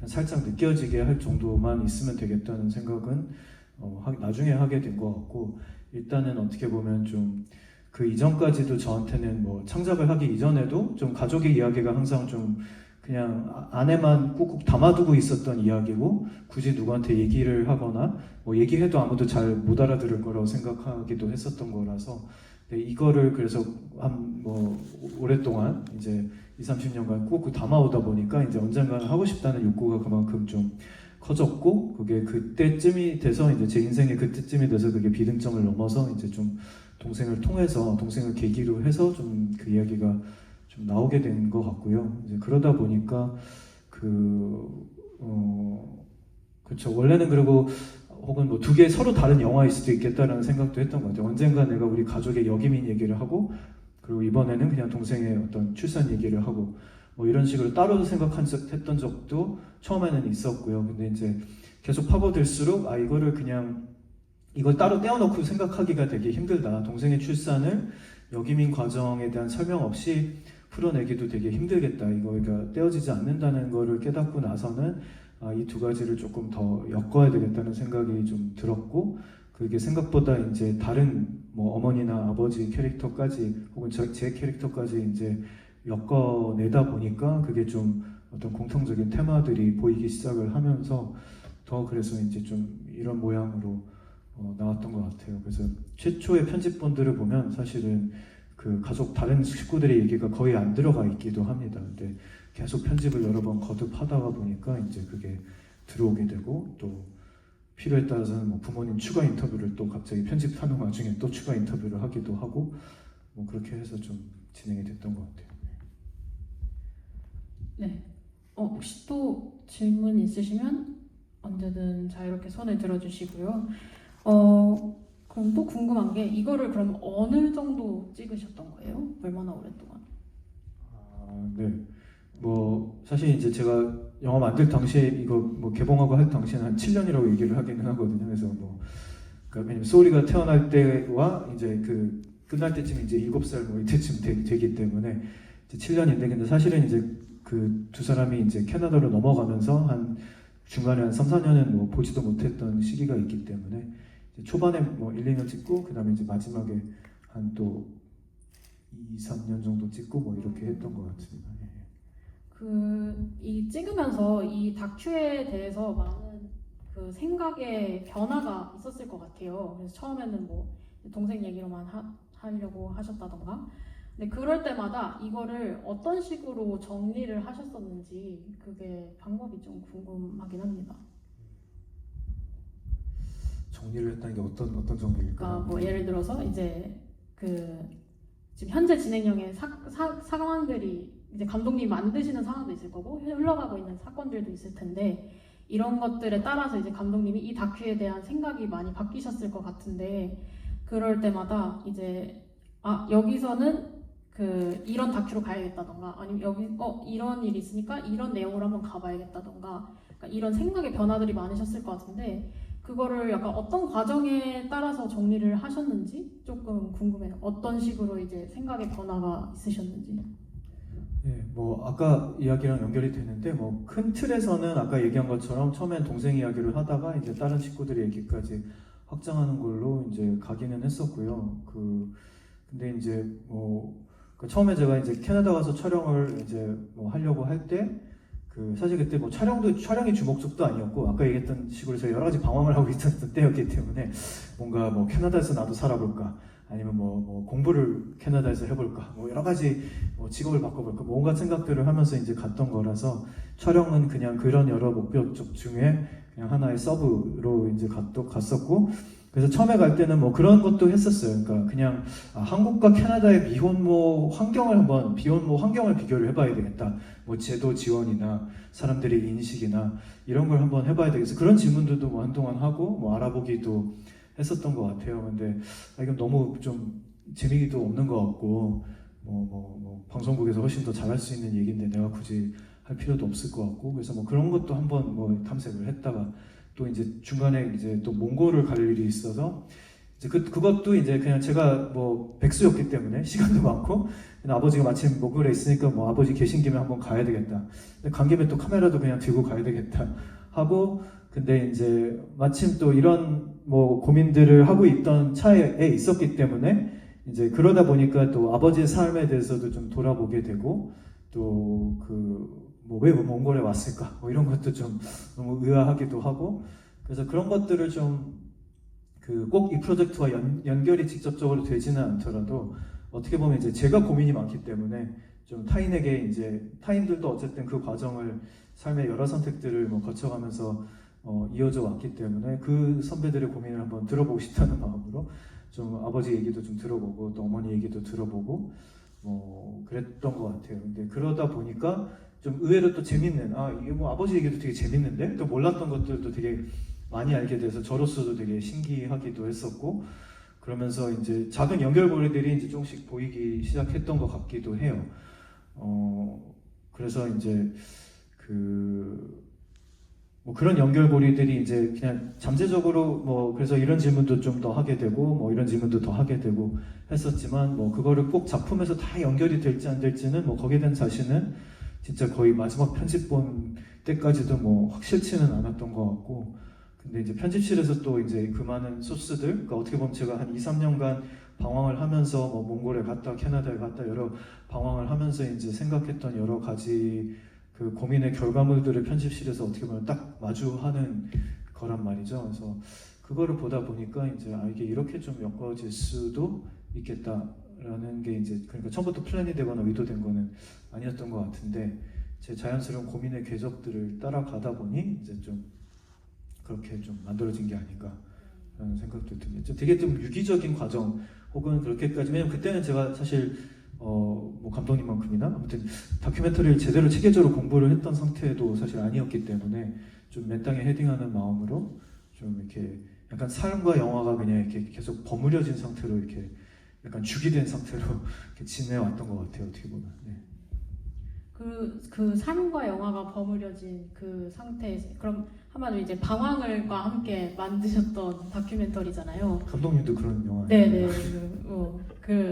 살짝 느껴지게 할 정도만 있으면 되겠다는 생각은 나중에 하게 된 것 같고, 일단은 어떻게 보면 좀 그 이전까지도 저한테는 뭐 창작을 하기 이전에도 좀 가족의 이야기가 항상 좀 그냥 안에만 꾹꾹 담아두고 있었던 이야기고, 굳이 누구한테 얘기를 하거나 뭐 얘기해도 아무도 잘 못 알아들을 거라고 생각하기도 했었던 거라서, 이거를 그래서 한 뭐 오랫동안 이제 20-30년간 꾹꾹 담아오다 보니까 이제 언젠가는 하고 싶다는 욕구가 그만큼 좀 커졌고, 그게 그때쯤이 돼서 이제 제 인생의 그때쯤이 돼서 그게 비등점을 넘어서 이제 좀 동생을 통해서, 동생을 계기로 해서 좀 그 이야기가 좀 나오게 된 것 같고요. 이제 그러다 보니까 그렇죠. 원래는 그리고 혹은 뭐 두 개 서로 다른 영화일 수도 있겠다라는 생각도 했던 것 같아요. 언젠가 내가 우리 가족의 여기민 얘기를 하고, 그리고 이번에는 그냥 동생의 어떤 출산 얘기를 하고, 뭐 이런 식으로 따로 생각했던 적도 처음에는 있었고요. 근데 이제 계속 파고들수록 이거를 그냥 이걸 따로 떼어놓고 생각하기가 되게 힘들다. 동생의 출산을 여기민 과정에 대한 설명 없이 풀어내기도 되게 힘들겠다. 이거가 떼어지지 않는다는 거를 깨닫고 나서는 이 두 가지를 조금 더 엮어야 되겠다는 생각이 좀 들었고, 그게 생각보다 이제 다른 뭐 어머니나 아버지 캐릭터까지 혹은 제 캐릭터까지 이제 엮어내다 보니까 그게 좀 어떤 공통적인 테마들이 보이기 시작을 하면서 더 그래서 이제 좀 이런 모양으로 나왔던 것 같아요. 그래서 최초의 편집본들을 보면 사실은 그 가족 다른 식구들의 얘기가 거의 안 들어가 있기도 합니다. 근데 계속 편집을 여러 번 거듭하다가 보니까 이제 그게 들어오게 되고, 또 필요에 따라서는 뭐 부모님 추가 인터뷰를 또 갑자기 편집하는 와중에 또 추가 인터뷰를 하기도 하고, 뭐 그렇게 해서 좀 진행이 됐던 것 같아요. 네. 혹시 또 질문 있으시면 언제든 자유롭게 손을 들어주시고요. 그럼 또 궁금한 게, 이거를 그럼 어느 정도 찍으셨던 거예요? 얼마나 오랫동안? 네. 뭐 사실 이제 제가 영화 만들 당시에 이거 뭐 개봉하고 할 당시에는 한 7년이라고 얘기를 하기는 하거든요. 그래서 뭐 그러니까 왜냐면 소리가 태어날 때와 이제 그 끝날 때쯤 이제 7살 뭐 이때쯤 되기 때문에 이제 7년인데, 근데 사실은 이제 그 두 사람이 이제 캐나다로 넘어가면서 한 중간에 한 3-4년은 뭐 보지도 못했던 시기가 있기 때문에 이제 초반에 뭐 1-2년 찍고, 그 다음에 이제 마지막에 한 또 2-3년 정도 찍고 뭐 이렇게 했던 것 같습니다. 이 찍으면서 이 다큐에 대해서 많은 그 생각의 변화가 있었을 것 같아요. 그래서 처음에는 뭐 동생 얘기로만 하려고 하셨다던가, 근데 그럴 때마다 이거를 어떤 식으로 정리를 하셨었는지 그게 방법이 좀 궁금하긴 합니다. 정리를 했다는 게 어떤 정리일까요? 그러니까 뭐 예를 들어서 이제 지금 현재 진행형의 상황들이 이제 감독님이 만드시는 상황도 있을 거고 흘러가고 있는 사건들도 있을 텐데, 이런 것들에 따라서 이제 감독님이 이 다큐에 대한 생각이 많이 바뀌셨을 것 같은데, 그럴 때마다 이제 여기서는 이런 다큐로 가야겠다던가, 아니면 여기 이런 일이 있으니까 이런 내용으로 한번 가봐야겠다던가, 그러니까 이런 생각의 변화들이 많으셨을 것 같은데, 그거를 약간 어떤 과정에 따라서 정리를 하셨는지 조금 궁금해요. 어떤 식으로 이제 생각의 변화가 있으셨는지. 네, 뭐 아까 이야기랑 연결이 되는데, 뭐 큰 틀에서는 아까 얘기한 것처럼 처음엔 동생 이야기를 하다가 이제 다른 식구들의 얘기까지 확장하는 걸로 이제 가기는 했었고요. 근데 이제 처음에 제가 이제 캐나다 가서 촬영을 이제 뭐 하려고 할 때 그 사실 그때 뭐 촬영이 주목적도 아니었고 아까 얘기했던 식으로 제가 여러 가지 방황을 하고 있었던 때였기 때문에 뭔가 뭐 캐나다에서 나도 살아볼까 아니면 뭐 공부를 캐나다에서 해볼까 뭐 여러 가지 뭐 직업을 바꿔볼까 뭐 온갖 생각들을 하면서 이제 갔던 거라서 촬영은 그냥 그런 여러 목표적 중에 그냥 하나의 서브로 이제 갔었고 그래서 처음에 갈 때는 뭐 그런 것도 했었어요. 그러니까 그냥 한국과 캐나다의 비혼모 환경을 비교를 해봐야 되겠다. 뭐 제도 지원이나 사람들의 인식이나 이런 걸 한번 해봐야 되겠어. 그런 질문들도 뭐 한동안 하고 뭐 알아보기도 했었던 것 같아요. 근데 이건 너무 좀 재미도 없는 것 같고 뭐 방송국에서 훨씬 더 잘할 수 있는 얘기인데 내가 굳이 할 필요도 없을 것 같고 그래서 뭐 그런 것도 한번 뭐 탐색을 했다가 또 이제 중간에 이제 또 몽골을 갈 일이 있어서 이제 그것도 이제 그냥 제가 뭐 백수였기 때문에 시간도 많고 아버지가 마침 몽골에 있으니까 뭐 아버지 계신 김에 한번 가야 되겠다. 근데 간 김에 또 카메라도 그냥 들고 가야 되겠다 하고 근데 이제 마침 또 이런 뭐 고민들을 하고 있던 차에 있었기 때문에 이제 그러다 보니까 또 아버지의 삶에 대해서도 좀 돌아보게 되고 또 그 뭐 왜 몽골에 왔을까 뭐 이런 것도 좀 너무 의아하기도 하고 그래서 그런 것들을 좀 그 꼭 이 프로젝트와 연결이 직접적으로 되지는 않더라도 어떻게 보면 이제 제가 고민이 많기 때문에 좀 타인에게 이제 타인들도 어쨌든 그 과정을 삶의 여러 선택들을 뭐 거쳐가면서 이어져 왔기 때문에 그 선배들의 고민을 한번 들어보고 싶다는 마음으로 좀 아버지 얘기도 좀 들어보고 또 어머니 얘기도 들어보고 뭐 그랬던 것 같아요. 근데 그러다 보니까 좀 의외로 또 재밌는 이게 뭐 아버지 얘기도 되게 재밌는데 또 몰랐던 것들도 되게 많이 알게 돼서 저로서도 되게 신기하기도 했었고 그러면서 이제 작은 연결고리들이 이제 조금씩 보이기 시작했던 것 같기도 해요. 그래서 이제 뭐 그런 연결고리들이 이제 그냥 잠재적으로 뭐 그래서 이런 질문도 좀 더 하게 되고 뭐 이런 질문도 더 하게 되고 했었지만 뭐 그거를 꼭 작품에서 다 연결이 될지 안 될지는 뭐 거기에 대한 자신은 진짜 거의 마지막 편집 본 때까지도 뭐 확실치는 않았던 것 같고 근데 이제 편집실에서 또 이제 그 많은 소스들 그러니까 어떻게 보면 제가 한 2-3년간 방황을 하면서 뭐 몽골에 갔다 캐나다에 갔다 여러 방황을 하면서 이제 생각했던 여러 가지 그 고민의 결과물들을 편집실에서 어떻게 보면 딱 마주하는 거란 말이죠. 그래서 그거를 보다 보니까 이제 이게 이렇게 좀 엮어질 수도 있겠다라는 게 이제 그러니까 처음부터 플랜이 되거나 의도된 거는 아니었던 것 같은데 제 자연스러운 고민의 궤적들을 따라가다 보니 이제 좀 그렇게 좀 만들어진 게 아닌가라는 생각도 듭니다. 되게 좀 유기적인 과정 혹은 그렇게까지 왜냐면 그때는 제가 사실 뭐 감독님만큼이나 아무튼 다큐멘터리를 제대로 체계적으로 공부를 했던 상태도 사실 아니었기 때문에 좀 맨땅에 헤딩하는 마음으로 좀 이렇게 약간 삶과 영화가 그냥 이렇게 계속 버무려진 상태로 이렇게 약간 죽이된 상태로 이렇게 지내왔던 것 같아요. 어떻게 보면. 네. 그 삶과 영화가 버무려진 그 상태에서 그럼 한마디로 이제 방황을과 함께 만드셨던 다큐멘터리잖아요. 감독님도 그런 영화. 네네.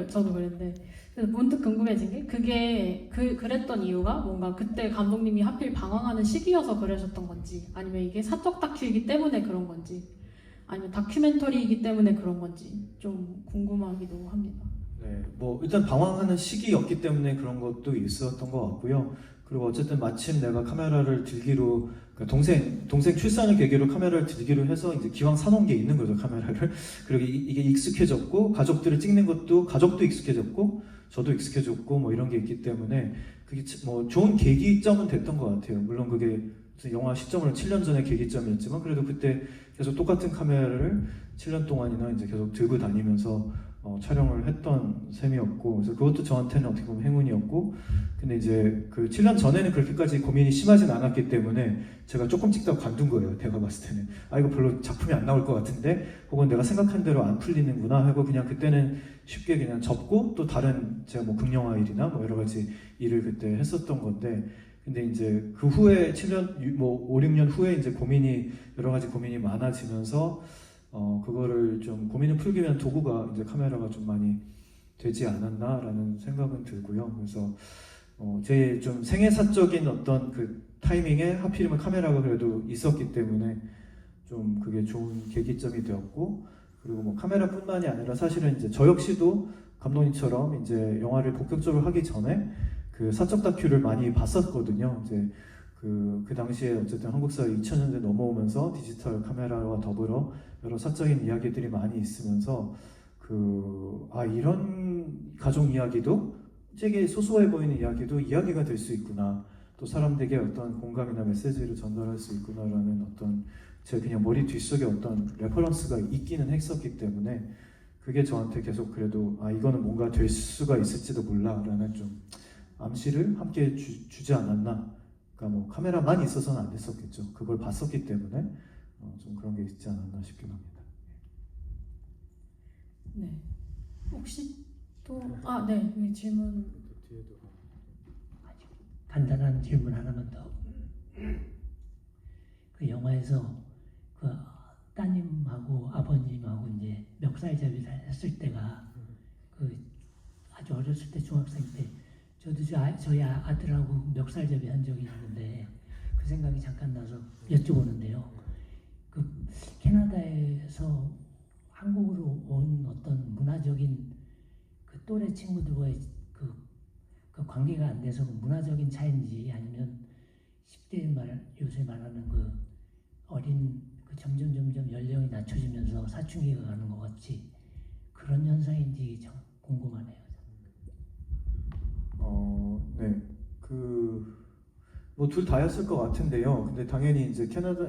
저도 그랬는데 그래서 문득 궁금해진 게 그게 그랬던 이유가 뭔가 그때 감독님이 하필 방황하는 시기여서 그러셨던 건지 아니면 이게 사적 다큐이기 때문에 그런 건지 아니면 다큐멘터리이기 때문에 그런 건지 좀 궁금하기도 합니다. 네, 뭐 일단 방황하는 시기였기 때문에 그런 것도 있었던 것 같고요. 그리고 어쨌든 마침 내가 카메라를 들기로 그러니까 동생 출산을 계기로 카메라를 들기로 해서 이제 기왕 사놓은 게 있는 거죠 카메라를. 그리고 이게 익숙해졌고 가족들을 찍는 것도 가족도 익숙해졌고 저도 익숙해졌고 뭐 이런 게 있기 때문에 그게 뭐 좋은 계기점은 됐던 것 같아요. 물론 그게 영화 시점으로는 7년 전의 계기점이었지만 그래도 그때 계속 똑같은 카메라를 7년 동안이나 이제 계속 들고 다니면서 촬영을 했던 셈이었고 그래서 그것도 저한테는 어떻게 보면 행운이었고 근데 이제 그 7년 전에는 그렇게까지 고민이 심하진 않았기 때문에 제가 조금 찍다가 관둔 거예요. 내가 봤을 때는 이거 별로 작품이 안 나올 것 같은데 혹은 내가 생각한 대로 안 풀리는구나 하고 그냥 그때는 쉽게 그냥 접고 또 다른 제가 뭐 극영화 일이나 뭐 여러 가지 일을 그때 했었던 건데 근데 이제 그 후에 7년 뭐 5-6년 후에 이제 여러 가지 고민이 많아지면서 그거를 좀 고민을 풀기 위한 도구가 이제 카메라가 좀 많이 되지 않았나라는 생각은 들고요. 그래서 제 좀 생애사적인 어떤 그 타이밍에 하필이면 카메라가 그래도 있었기 때문에 좀 그게 좋은 계기점이 되었고 그리고 뭐 카메라뿐만이 아니라 사실은 이제 저 역시도 감독님처럼 이제 영화를 본격적으로 하기 전에 그 사적 다큐를 많이 봤었거든요. 이제 그 당시에 어쨌든 한국 사회 2000년대 넘어오면서 디지털 카메라와 더불어 여러 사적인 이야기들이 많이 있으면서 이런 가족 이야기도 되게 소소해 보이는 이야기도 이야기가 될 수 있구나. 또 사람들에게 어떤 공감이나 메시지를 전달할 수 있구나라는 어떤 제 그냥 머리 뒷속에 어떤 레퍼런스가 있기는 했었기 때문에 그게 저한테 계속 그래도 이거는 뭔가 될 수가 있을지도 몰라라는 좀 암시를 함께 주지 않았나. 그러니까 뭐 카메라만 있어서는 안 됐었겠죠. 그걸 봤었기 때문에 좀 그런 게 있지 않았나 싶긴 합니다. 네. 혹시 또 네. 이 질문. 간단한 질문 하나만 더. 그 영화에서 그 따님하고 아버님하고 이제 멱살잡이를 했을 때가 그 아주 어렸을 때 중학생 때 저도 저희 아들하고 멱살잡이 한 적이 있는데 그 생각이 잠깐 나서 여쭤보는데요. 그 캐나다에서 한국으로 온 어떤 문화적인 그 또래 친구들과의 그 관계가 안 돼서 그 문화적인 차이인지 아니면 10대 요새 말하는 그 어린 그 점점 연령이 낮춰지면서 사춘기가 가는 것 같이 그런 현상인지 참 궁금하네요. 네. 뭐 둘 다였을 것 같은데요. 근데 당연히 이제 캐나다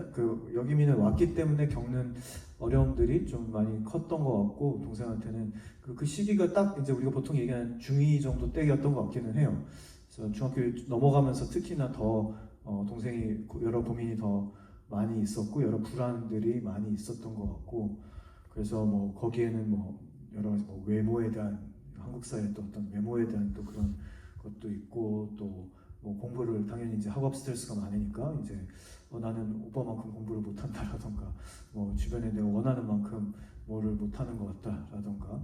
여기민을 왔기 때문에 겪는 어려움들이 좀 많이 컸던 것 같고 동생한테는 그 시기가 딱 이제 우리가 보통 얘기하는 중2 정도 때였던 것 같기는 해요. 그래서 중학교 넘어가면서 특히나 더 동생이 여러 고민이 더 많이 있었고 여러 불안들이 많이 있었던 것 같고 그래서 뭐 거기에는 뭐 여러 가지 뭐 외모에 대한 한국 사회의 또 어떤 외모에 대한 또 그런 것도 있고 또 뭐 공부를 당연히 이제 학업 스트레스가 많으니까 이제 나는 오빠만큼 공부를 못한다라던가 뭐 주변에 내가 원하는 만큼 뭐를 못하는 것 같다라던가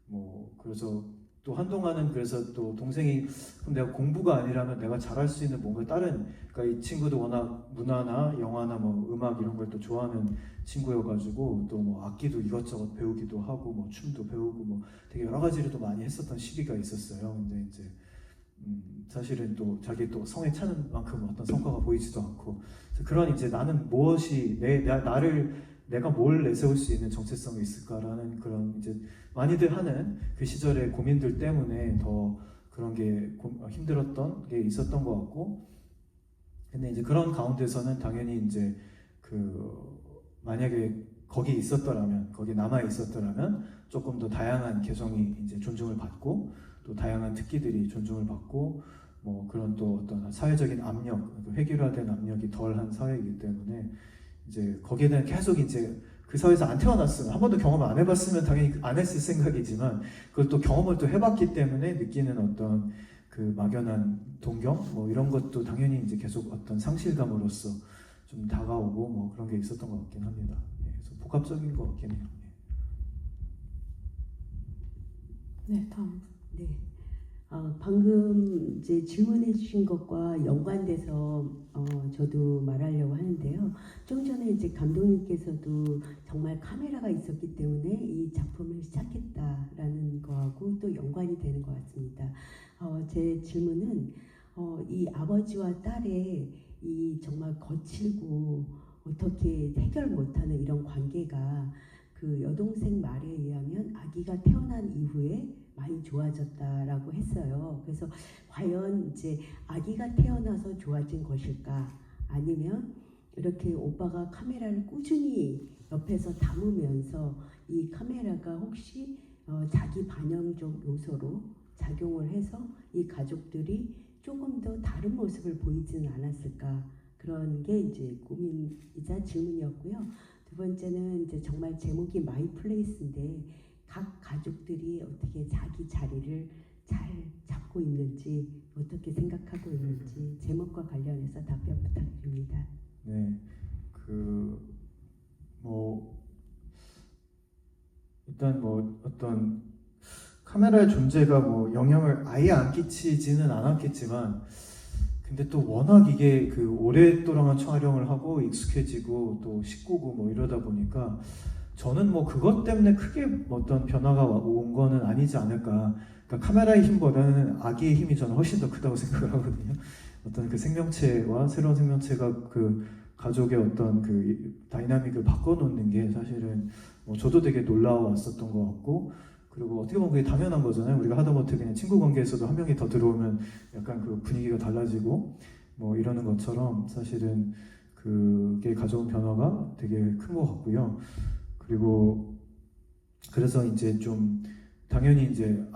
뭐 그래서 또 한동안은 그래서 또 동생이 그럼 내가 공부가 아니라면 내가 잘할 수 있는 뭔가 다른 그러니까 이 친구도 워낙 문화나 영화나 뭐 음악 이런 걸 또 좋아하는 친구여가지고 또 뭐 악기도 이것저것 배우기도 하고 뭐 춤도 배우고 뭐 되게 여러 가지를 또 많이 했었던 시기가 있었어요. 근데 이제 사실은 또 자기 또 성에 차는 만큼 어떤 성과가 보이지도 않고 그런 이제 나는 무엇이 내가 뭘 내세울 수 있는 정체성이 있을까라는 그런 이제 많이들 하는 그 시절의 고민들 때문에 더 그런 게 힘들었던 게 있었던 것 같고 근데 이제 그런 가운데서는 당연히 이제 만약에 거기 남아 있었더라면 조금 더 다양한 개성이 이제 존중을 받고 또 다양한 특기들이 존중을 받고 뭐 그런 또 어떤 사회적인 압력, 획일화된 압력이 덜한 사회이기 때문에 이제 거기에 대한 계속 이제 그 사회에서 안 태어났으면 한 번도 경험 안 해봤으면 당연히 안 했을 생각이지만 그걸 또 경험을 또 해봤기 때문에 느끼는 어떤 그 막연한 동경 뭐 이런 것도 당연히 이제 계속 어떤 상실감으로서 좀 다가오고 뭐 그런 게 있었던 것 같긴 합니다. 그래서 복합적인 것 같긴 해요. 네, 다음. 네. 방금 이제 질문해 주신 것과 연관돼서 저도 말하려고 하는데요. 좀 전에 이제 감독님께서도 정말 카메라가 있었기 때문에 이 작품을 시작했다라는 거하고 또 연관이 되는 것 같습니다. 제 질문은 이 아버지와 딸의 이 정말 거칠고 어떻게 해결 못하는 이런 관계가 그 여동생 말에 의하면 아기가 태어난 이후에 많이 좋아졌다라고 했어요. 그래서 과연 이제 아기가 태어나서 좋아진 것일까? 아니면 이렇게 오빠가 카메라를 꾸준히 옆에서 담으면서 이 카메라가 혹시 자기 반영적 요소로 작용을 해서 이 가족들이 조금 더 다른 모습을 보이지는 않았을까? 그런 게 이제 고민이자 질문이었고요. 두 번째는 이제 정말 제목이 마이 플레이스인데 각 가족들이 어떻게 자기 자리를 잘 잡고 있는지 어떻게 생각하고 있는지 제목과 관련해서 답변 부탁드립니다. 네, 일단 뭐 어떤 카메라의 존재가 뭐 영향을 아예 안 끼치지는 않았겠지만 근데 또 워낙 이게 오랫동안 촬영을 하고 익숙해지고 또 식구고 뭐 이러다 보니까 저는 뭐 그것 때문에 크게 어떤 변화가 온 거는 아니지 않을까. 그러니까 카메라의 힘보다는 아기의 힘이 저는 훨씬 더 크다고 생각을 하거든요. 어떤 그 생명체와 새로운 생명체가 그 가족의 어떤 그 다이나믹을 바꿔놓는 게 사실은 뭐 저도 되게 놀라웠었던 것 같고, 그리고 어떻게 보면 그게 당연한 거잖아요. 우리가 하다못해 그냥 친구 관계에서도 한 명이 더 들어오면 약간 그 분위기가 달라지고 뭐 이러는 것처럼 사실은 그게 가져온 변화가 되게 큰 것 같고요. 그리고 그래서 이제 좀 당연히 이제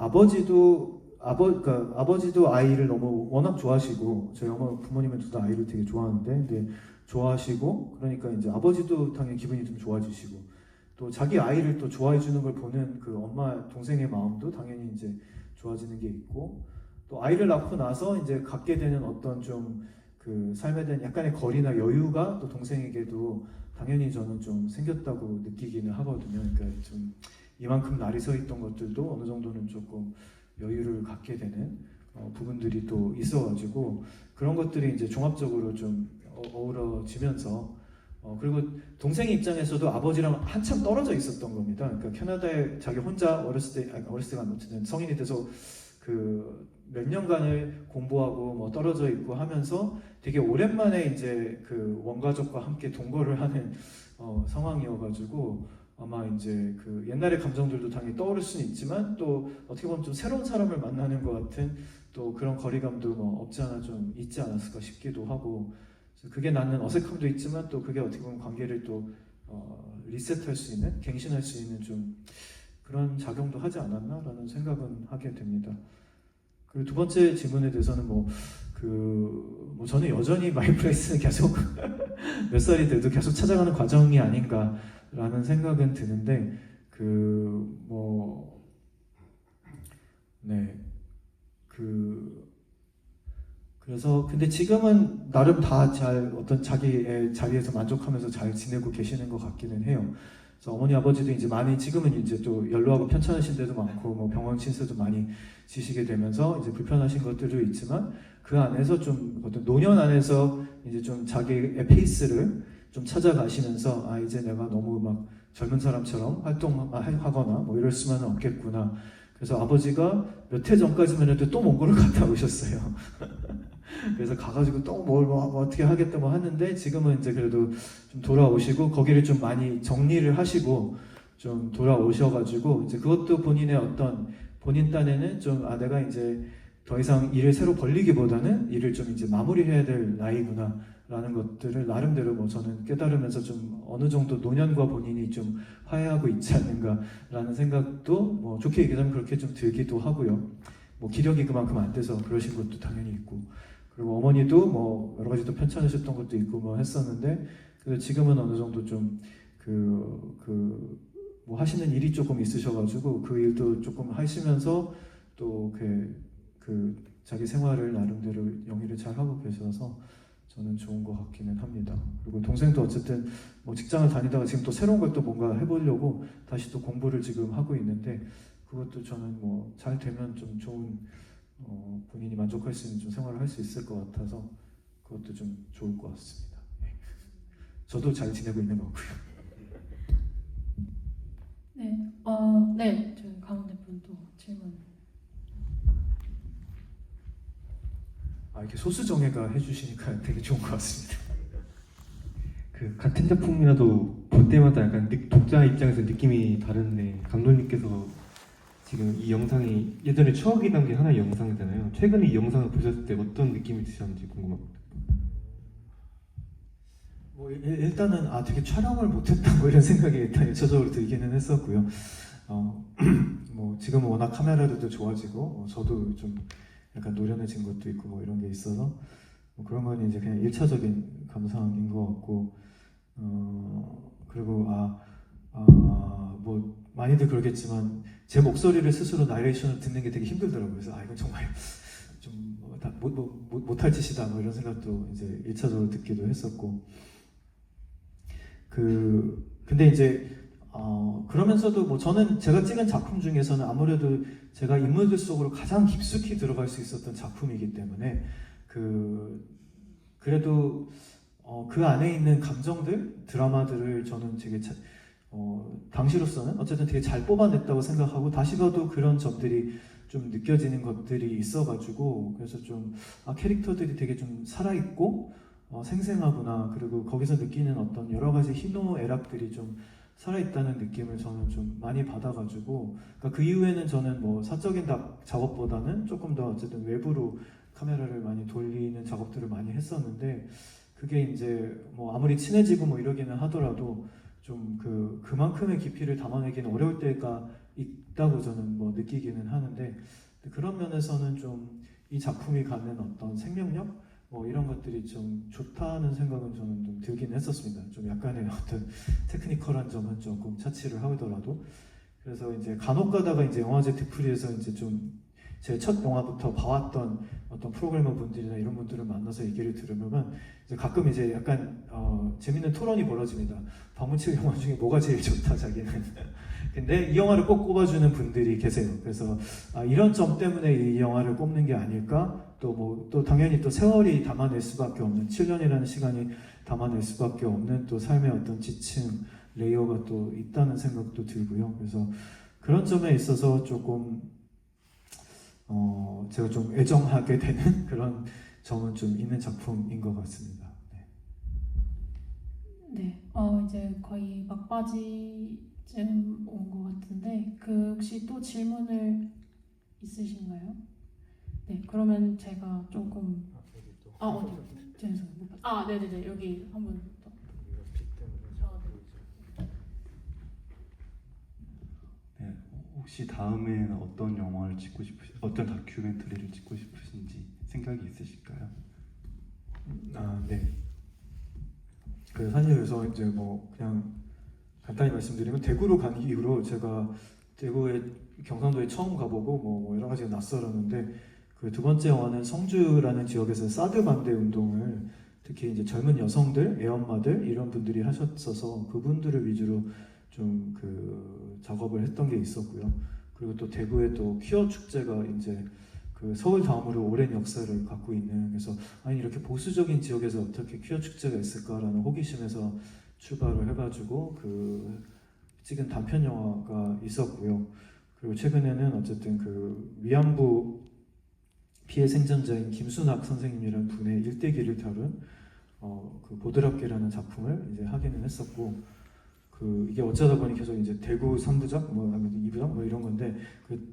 그러니까 아버지도 아이를 너무 워낙 좋아하시고, 저희 부모님은 둘 다 아이를 되게 좋아하는데, 근데 좋아하시고, 그러니까 이제 아버지도 당연히 기분이 좀 좋아지시고, 또 자기 아이를 또 좋아해 주는 걸 보는 그 엄마 동생의 마음도 당연히 이제 좋아지는 게 있고, 또 아이를 낳고 나서 이제 갖게 되는 어떤 좀 그 삶에 대한 약간의 거리나 여유가 또 동생에게도 당연히 저는 좀 생겼다고 느끼기는 하거든요. 그러니까 좀 이만큼 날이 서 있던 것들도 어느 정도는 조금 여유를 갖게 되는 부분들이 또 있어가지고, 그런 것들이 이제 종합적으로 좀 어우러지면서, 그리고 동생 입장에서도 아버지랑 한참 떨어져 있었던 겁니다. 그러니까 캐나다에 자기 혼자 어렸을 때가 어쨌든 성인이 돼서 그 몇 년간을 공부하고 뭐 떨어져 있고 하면서 되게 오랜만에 이제 그 원가족과 함께 동거를 하는 상황이어가지고, 아마 이제 그 옛날의 감정들도 당연히 떠오를 수는 있지만, 또 어떻게 보면 좀 새로운 사람을 만나는 것 같은 또 그런 거리감도 뭐 없지 않아 좀 있지 않았을까 싶기도 하고, 그래서 그게 낳는 어색함도 있지만, 또 그게 어떻게 보면 관계를 또 리셋할 수 있는, 갱신할 수 있는 좀 그런 작용도 하지 않았나라는 생각은 하게 됩니다. 그리고 두 번째 질문에 대해서는 뭐 저는 여전히 마이플레이스는 계속 몇 살이 돼도 계속 찾아가는 과정이 아닌가라는 생각은 드는데, 그래서 근데 지금은 나름 다 잘 어떤 자기의 자리에서 만족하면서 잘 지내고 계시는 것 같기는 해요. 그래서 어머니 아버지도 이제 많이 지금은 이제 또 연로하고 편찮으신 데도 많고 뭐 병원 신세도 많이 지시게 되면서 이제 불편하신 것들도 있지만, 그 안에서 좀 어떤 노년 안에서 이제 좀 자기의 페이스를 좀 찾아가시면서, 이제 내가 너무 막 젊은 사람처럼 활동하거나 뭐 이럴 수만은 없겠구나. 그래서 아버지가 몇 해 전까지만 해도 또 몽골을 갔다 오셨어요. 그래서 가가지고 또 뭘 어떻게 하겠다 뭐 하는데, 지금은 이제 그래도 좀 돌아오시고 거기를 좀 많이 정리를 하시고 좀 돌아오셔가지고, 이제 그것도 본인의 어떤 본인 딴에는 좀 내가 이제 더 이상 일을 새로 벌리기보다는 일을 좀 이제 마무리해야 될 나이구나 라는 것들을 나름대로 뭐 저는 깨달으면서 좀 어느 정도 노년과 본인이 좀 화해하고 있지 않는가라는 생각도 뭐 좋게 얘기하면 그렇게 좀 들기도 하고요. 뭐 기력이 그만큼 안 돼서 그러신 것도 당연히 있고, 그리고 어머니도 뭐 여러 가지 또 편찮으셨던 것도 있고 뭐 했었는데, 그래서 지금은 어느 정도 좀 뭐 하시는 일이 조금 있으셔가지고 그 일도 조금 하시면서 또 자기 생활을 나름대로 영위를 잘 하고 계셔서 저는 좋은 것 같기는 합니다. 그리고 동생도 어쨌든 뭐 직장을 다니다가 지금 또 새로운 걸 또 뭔가 해보려고 다시 또 공부를 지금 하고 있는데, 그것도 저는 뭐 잘 되면 좀 좋은 본인이 만족할 수 있는 좀 생활을 할 수 있을 것 같아서 그것도 좀 좋을 것 같습니다. 저도 잘 지내고 있는 것 같고요. 네, 저희 가운데 분도 질문. 이렇게 소수정예가 해주시니까 되게 좋은 것 같습니다. 그 같은 작품이라도 볼 때마다 약간 독자 입장에서 느낌이 다른데, 감독님께서 지금 이 영상이 예전에 추억이 담긴 하나의 영상이잖아요. 최근에 이 영상을 보셨을 때 어떤 느낌이 드셨는지 궁금합니다. 뭐 일단은 되게 촬영을 못했다 뭐 이런 생각이 일단 일차적으로 들기는 했었고요. 뭐 지금은 워낙 카메라들도 좋아지고 저도 좀 약간 노련해진 것도 있고 뭐 이런 게 있어서 뭐 그런 건 이제 그냥 일차적인 감상인 것 같고, 그리고 뭐 많이들 그러겠지만 제 목소리를 스스로 나레이션을 듣는 게 되게 힘들더라고요. 그래서 이건 정말 좀 못할 짓이다 뭐 이런 생각도 이제 일차적으로 듣기도 했었고, 근데 이제 그러면서도 뭐 저는 제가 찍은 작품 중에서는 아무래도 제가 인물들 속으로 가장 깊숙이 들어갈 수 있었던 작품이기 때문에 그래도 그 안에 있는 감정들, 드라마들을 저는 되게 당시로서는 어쨌든 되게 잘 뽑아냈다고 생각하고, 다시 봐도 그런 점들이 좀 느껴지는 것들이 있어가지고 그래서 좀 캐릭터들이 되게 좀 살아있고 생생하구나. 그리고 거기서 느끼는 어떤 여러 가지 희노애락들이 좀 살아있다는 느낌을 저는 좀 많이 받아가지고 그러니까 그 이후에는 저는 뭐 사적인 작업보다는 조금 더 어쨌든 외부로 카메라를 많이 돌리는 작업들을 많이 했었는데 그게 이제 뭐 아무리 친해지고 뭐 이러기는 하더라도 좀 그만큼의 깊이를 담아내기는 어려울 때가 있다고 저는 뭐 느끼기는 하는데 그런 면에서는 좀 이 작품이 갖는 어떤 생명력 뭐 이런 것들이 좀 좋다는 생각은 저는 좀 들긴 했었습니다. 좀 약간의 어떤 테크니컬한 점은 조금 차치를 하더라도 그래서 이제 간혹 가다가 이제 영화제 뒤풀이에서 이제 좀 제 첫 영화부터 봐왔던 어떤 프로그래머 분들이나 이런 분들을 만나서 얘기를 들으면 이제 가끔 이제 약간 재밌는 토론이 벌어집니다. 박문칙 영화 중에 뭐가 제일 좋다 자기는. 근데 이 영화를 꼭 꼽아주는 분들이 계세요. 그래서 이런 점 때문에 이 영화를 꼽는 게 아닐까? 또 당연히 또 세월이 담아낼 수밖에 없는 7년이라는 시간이 담아낼 수밖에 없는 또 삶의 어떤 지층 레이어가 또 있다는 생각도 들고요. 그래서 그런 점에 있어서 조금 제가 좀 애정하게 되는 그런 점은 좀 있는 작품인 것 같습니다. 네, 이제 거의 막바지쯤 온 것 같은데 혹시 또 질문을 있으신가요? 네, 그러면 제가 조금 어디? 죄송합니다. 네네네, 여기 한 분 더. 네, 혹시 다음에는 어떤 영화를 찍고 어떤 다큐멘터리를 찍고 싶으신지 생각이 있으실까요? 네. 사실 그래서 이제 뭐 그냥 간단히 말씀드리면 대구로 간 이후로 제가 대구에 경상도에 처음 가보고 뭐 여러 가지가 낯설었는데 그 두 번째 영화는 성주라는 지역에서 사드 반대 운동을 특히 이제 젊은 여성들, 애엄마들 이런 분들이 하셨어서 그분들을 위주로 좀 작업을 했던 게 있었고요. 그리고 또 대구에 또 퀴어 축제가 이제 서울 다음으로 오랜 역사를 갖고 있는 그래서 아니 이렇게 보수적인 지역에서 어떻게 퀴어 축제가 있을까라는 호기심에서 출발을 해가지고 찍은 단편 영화가 있었고요. 그리고 최근에는 어쨌든 위안부 피해 생존자인 김순학 선생님이라는 분의 일대기를 다룬 보드랍게라는 작품을 이제 하기는 했었고 이게 어쩌다 보니 계속 이제 대구 3부작 뭐 아니면 2부작 뭐 이런 건데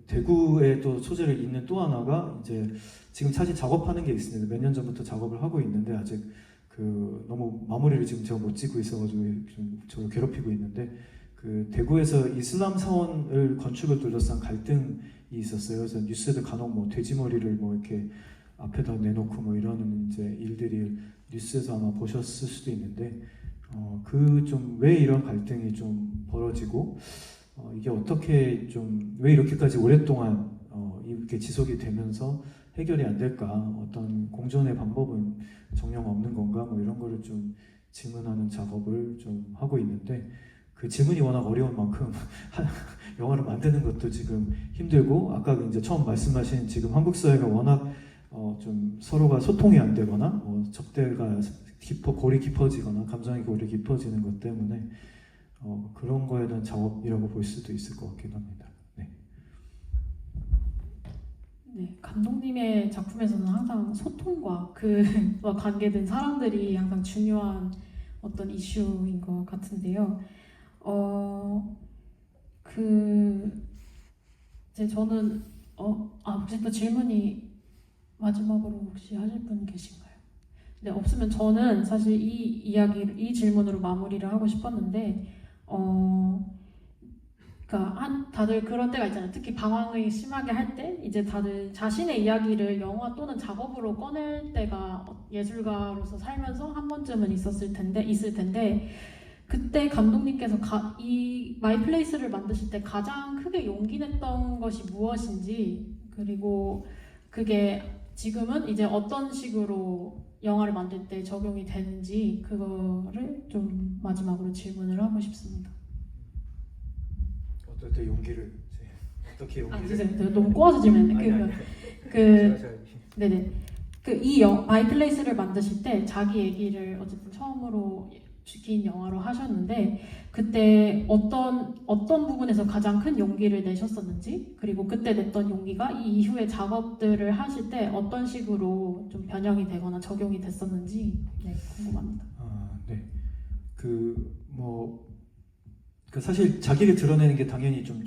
대구에 또 소재를 잇는 또 하나가 이제 지금 사실 작업하는 게 있습니다. 몇 년 전부터 작업을 하고 있는데 아직 너무 마무리를 지금 제가 못 짓고 있어가지고 좀 저를 괴롭히고 있는데 대구에서 이슬람 사원을 건축을 둘러싼 갈등이 있었어요. 그래서 뉴스에도 간혹 뭐 돼지머리를 뭐 이렇게 앞에다 내놓고 뭐 이러는 이제 일들이 뉴스에서 아마 보셨을 수도 있는데 좀 왜 이런 갈등이 좀 벌어지고 이게 어떻게 좀 왜 이렇게까지 오랫동안 이렇게 지속이 되면서 해결이 안 될까? 어떤 공존의 방법은 정녕 없는 건가? 뭐 이런 거를 좀 질문하는 작업을 좀 하고 있는데 그 질문이 워낙 어려운 만큼 영화를 만드는 것도 지금 힘들고 아까 이제 처음 말씀하신 지금 한국 사회가 워낙 좀 서로가 소통이 안 되거나 뭐 적대가 골이 깊어지거나 감정의 골이 깊어지는 것 때문에 그런 거에 대한 작업이라고 볼 수도 있을 것 같긴 합니다. 네, 감독님의 작품에서는 항상 소통과 그와 관계된 사람들이 항상 중요한 어떤 이슈인 것 같은데요. 이제 저는 혹시 또 질문이 마지막으로 혹시 하실 분 계신가요? 네, 없으면 저는 사실 이 질문으로 마무리를 하고 싶었는데, 그러니까 다들 그런 때가 있잖아요. 특히 방황을 심하게 할 때, 이제 다들 자신의 이야기를 영화 또는 작업으로 꺼낼 때가 예술가로서 살면서 한 번쯤은 있을 텐데, 그때 감독님께서 이 마이 플레이스를 만드실 때 가장 크게 용기 냈던 것이 무엇인지, 그리고 그게 지금은 이제 어떤 식으로 영화를 만들 때 적용이 되는지 그거를 좀 마지막으로 질문을 하고 싶습니다. 어떻게 용기를 죄송해요. 너무 꼬아서 질문했네. 네네. 마이 플레이스를 만드실 때 자기 얘기를 어쨌든 처음으로 긴 영화로 하셨는데 그때 어떤 부분에서 가장 큰 용기를 내셨었는지, 그리고 그때 냈던 용기가 이 이후에 작업들을 하실 때 어떤 식으로 좀 변형이 되거나 적용이 됐었는지 궁금합니다. 네. 사실 자기를 드러내는 게 당연히 좀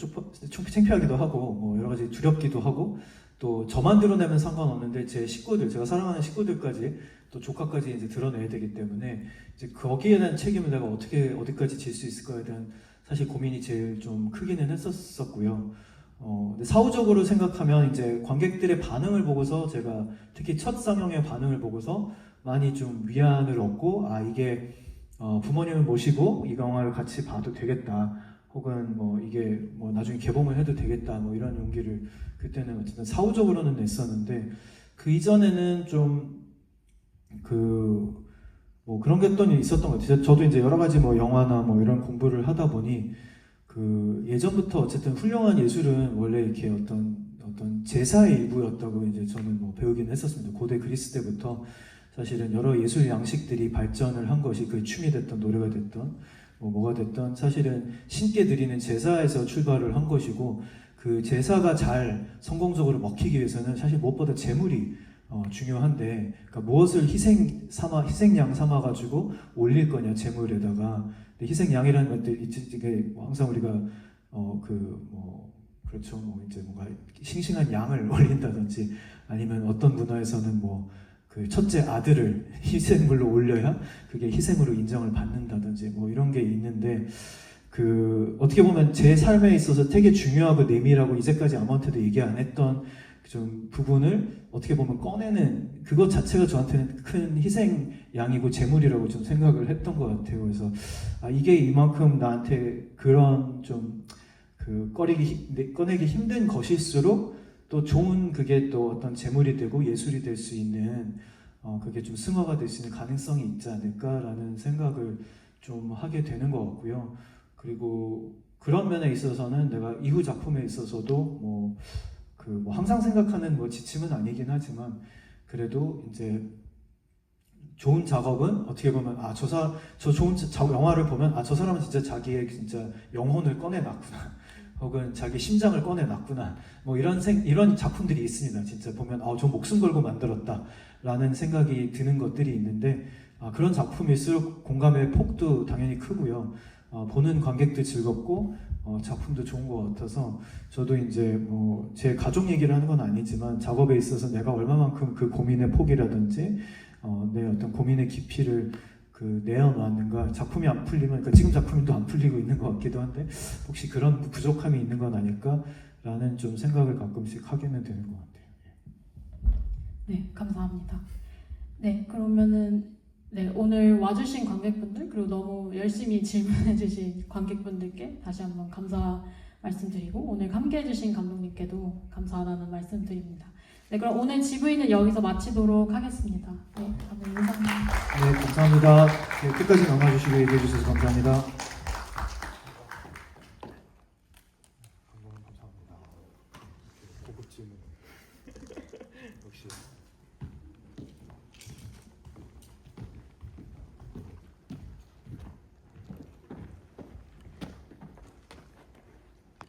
창피하기도 하고 뭐 여러 가지 두렵기도 하고, 또 저만 드러내면 상관없는데 제 식구들, 제가 사랑하는 식구들까지 또 조카까지 이제 드러내야 되기 때문에 이제 거기에 대한 책임을 내가 어떻게 어디까지 질 수 있을까에 대한 사실 고민이 제일 좀 크기는 했었고요. 근데 사후적으로 생각하면 이제 관객들의 반응을 보고서, 제가 특히 첫 상영의 반응을 보고서 많이 좀 위안을 얻고, 이게 부모님을 모시고 이 영화를 같이 봐도 되겠다, 혹은 뭐 이게 뭐 나중에 개봉을 해도 되겠다, 뭐 이런 용기를 그때는 어쨌든 사후적으로는 냈었는데, 그 이전에는 좀 뭐 그런 게 또 있었던 것 같아요. 저도 이제 여러 가지 뭐 영화나 뭐 이런 공부를 하다 보니 예전부터 어쨌든 훌륭한 예술은 원래 이렇게 어떤 제사의 일부였다고 이제 저는 뭐 배우긴 했었습니다. 고대 그리스 때부터 사실은 여러 예술 양식들이 발전을 한 것이, 그 춤이 됐던 노래가 됐던 뭐가 됐던, 사실은 신께 드리는 제사에서 출발을 한 것이고, 그 제사가 잘 성공적으로 먹히기 위해서는 사실 무엇보다 제물이 중요한데, 그러니까 무엇을 희생양 삼아 가지고 올릴 거냐 제물에다가. 근데 희생양이라는 것도 이게 항상 우리가 그렇죠, 뭐 이제 뭔가 싱싱한 양을 올린다든지, 아니면 어떤 문화에서는 그 첫째 아들을 희생물로 올려야 그게 희생으로 인정을 받는다든지 뭐 이런 게 있는데, 어떻게 보면 제 삶에 있어서 되게 중요하고 내밀하고 이제까지 아무한테도 얘기 안 했던 좀 부분을 어떻게 보면 꺼내는 그것 자체가 저한테는 큰 희생 양이고 재물이라고 좀 생각을 했던 것 같아요. 그래서 이게 이만큼 나한테 그런 좀 꺼내기 힘든 것일수록 또 좋은, 그게 또 어떤 재물이 되고 예술이 될 수 있는, 그게 좀 승화가 될 수 있는 가능성이 있지 않을까라는 생각을 좀 하게 되는 것 같고요. 그리고 그런 면에 있어서는 내가 이후 작품에 있어서도 항상 생각하는 지침은 아니긴 하지만, 그래도 이제 좋은 작업은 어떻게 보면 저 좋은 영화를 보면 저 사람은 진짜 자기의 진짜 영혼을 꺼내놨구나, 혹은 자기 심장을 꺼내놨구나, 뭐 이런 작품들이 있습니다. 진짜 보면 저 목숨 걸고 만들었다라는 생각이 드는 것들이 있는데, 그런 작품일수록 공감의 폭도 당연히 크고요. 보는 관객도 즐겁고 작품도 좋은 것 같아서, 저도 이제 제 가족 얘기를 하는 건 아니지만 작업에 있어서 내가 얼마만큼 그 고민의 폭이라든지 내 어떤 고민의 깊이를 내어놨는가, 작품이 안 풀리면, 그러니까 지금 작품도 안 풀리고 있는 것 같기도 한데 혹시 그런 부족함이 있는 건 아닐까라는 좀 생각을 가끔씩 하게는 되는 것 같아요. 네, 감사합니다. 네, 그러면은 오늘 와주신 관객분들, 그리고 너무 열심히 질문해주신 관객분들께 다시 한번 감사 말씀드리고, 오늘 함께해주신 감독님께도 감사하다는 말씀드립니다. 네, 그럼 오늘 GV는 여기서 마치도록 하겠습니다. 네, 다들 감사합니다. 네, 감사합니다. 네, 끝까지 남아주시고 얘기해주셔서 감사합니다. 감사합니다. 고급 질문. 역시.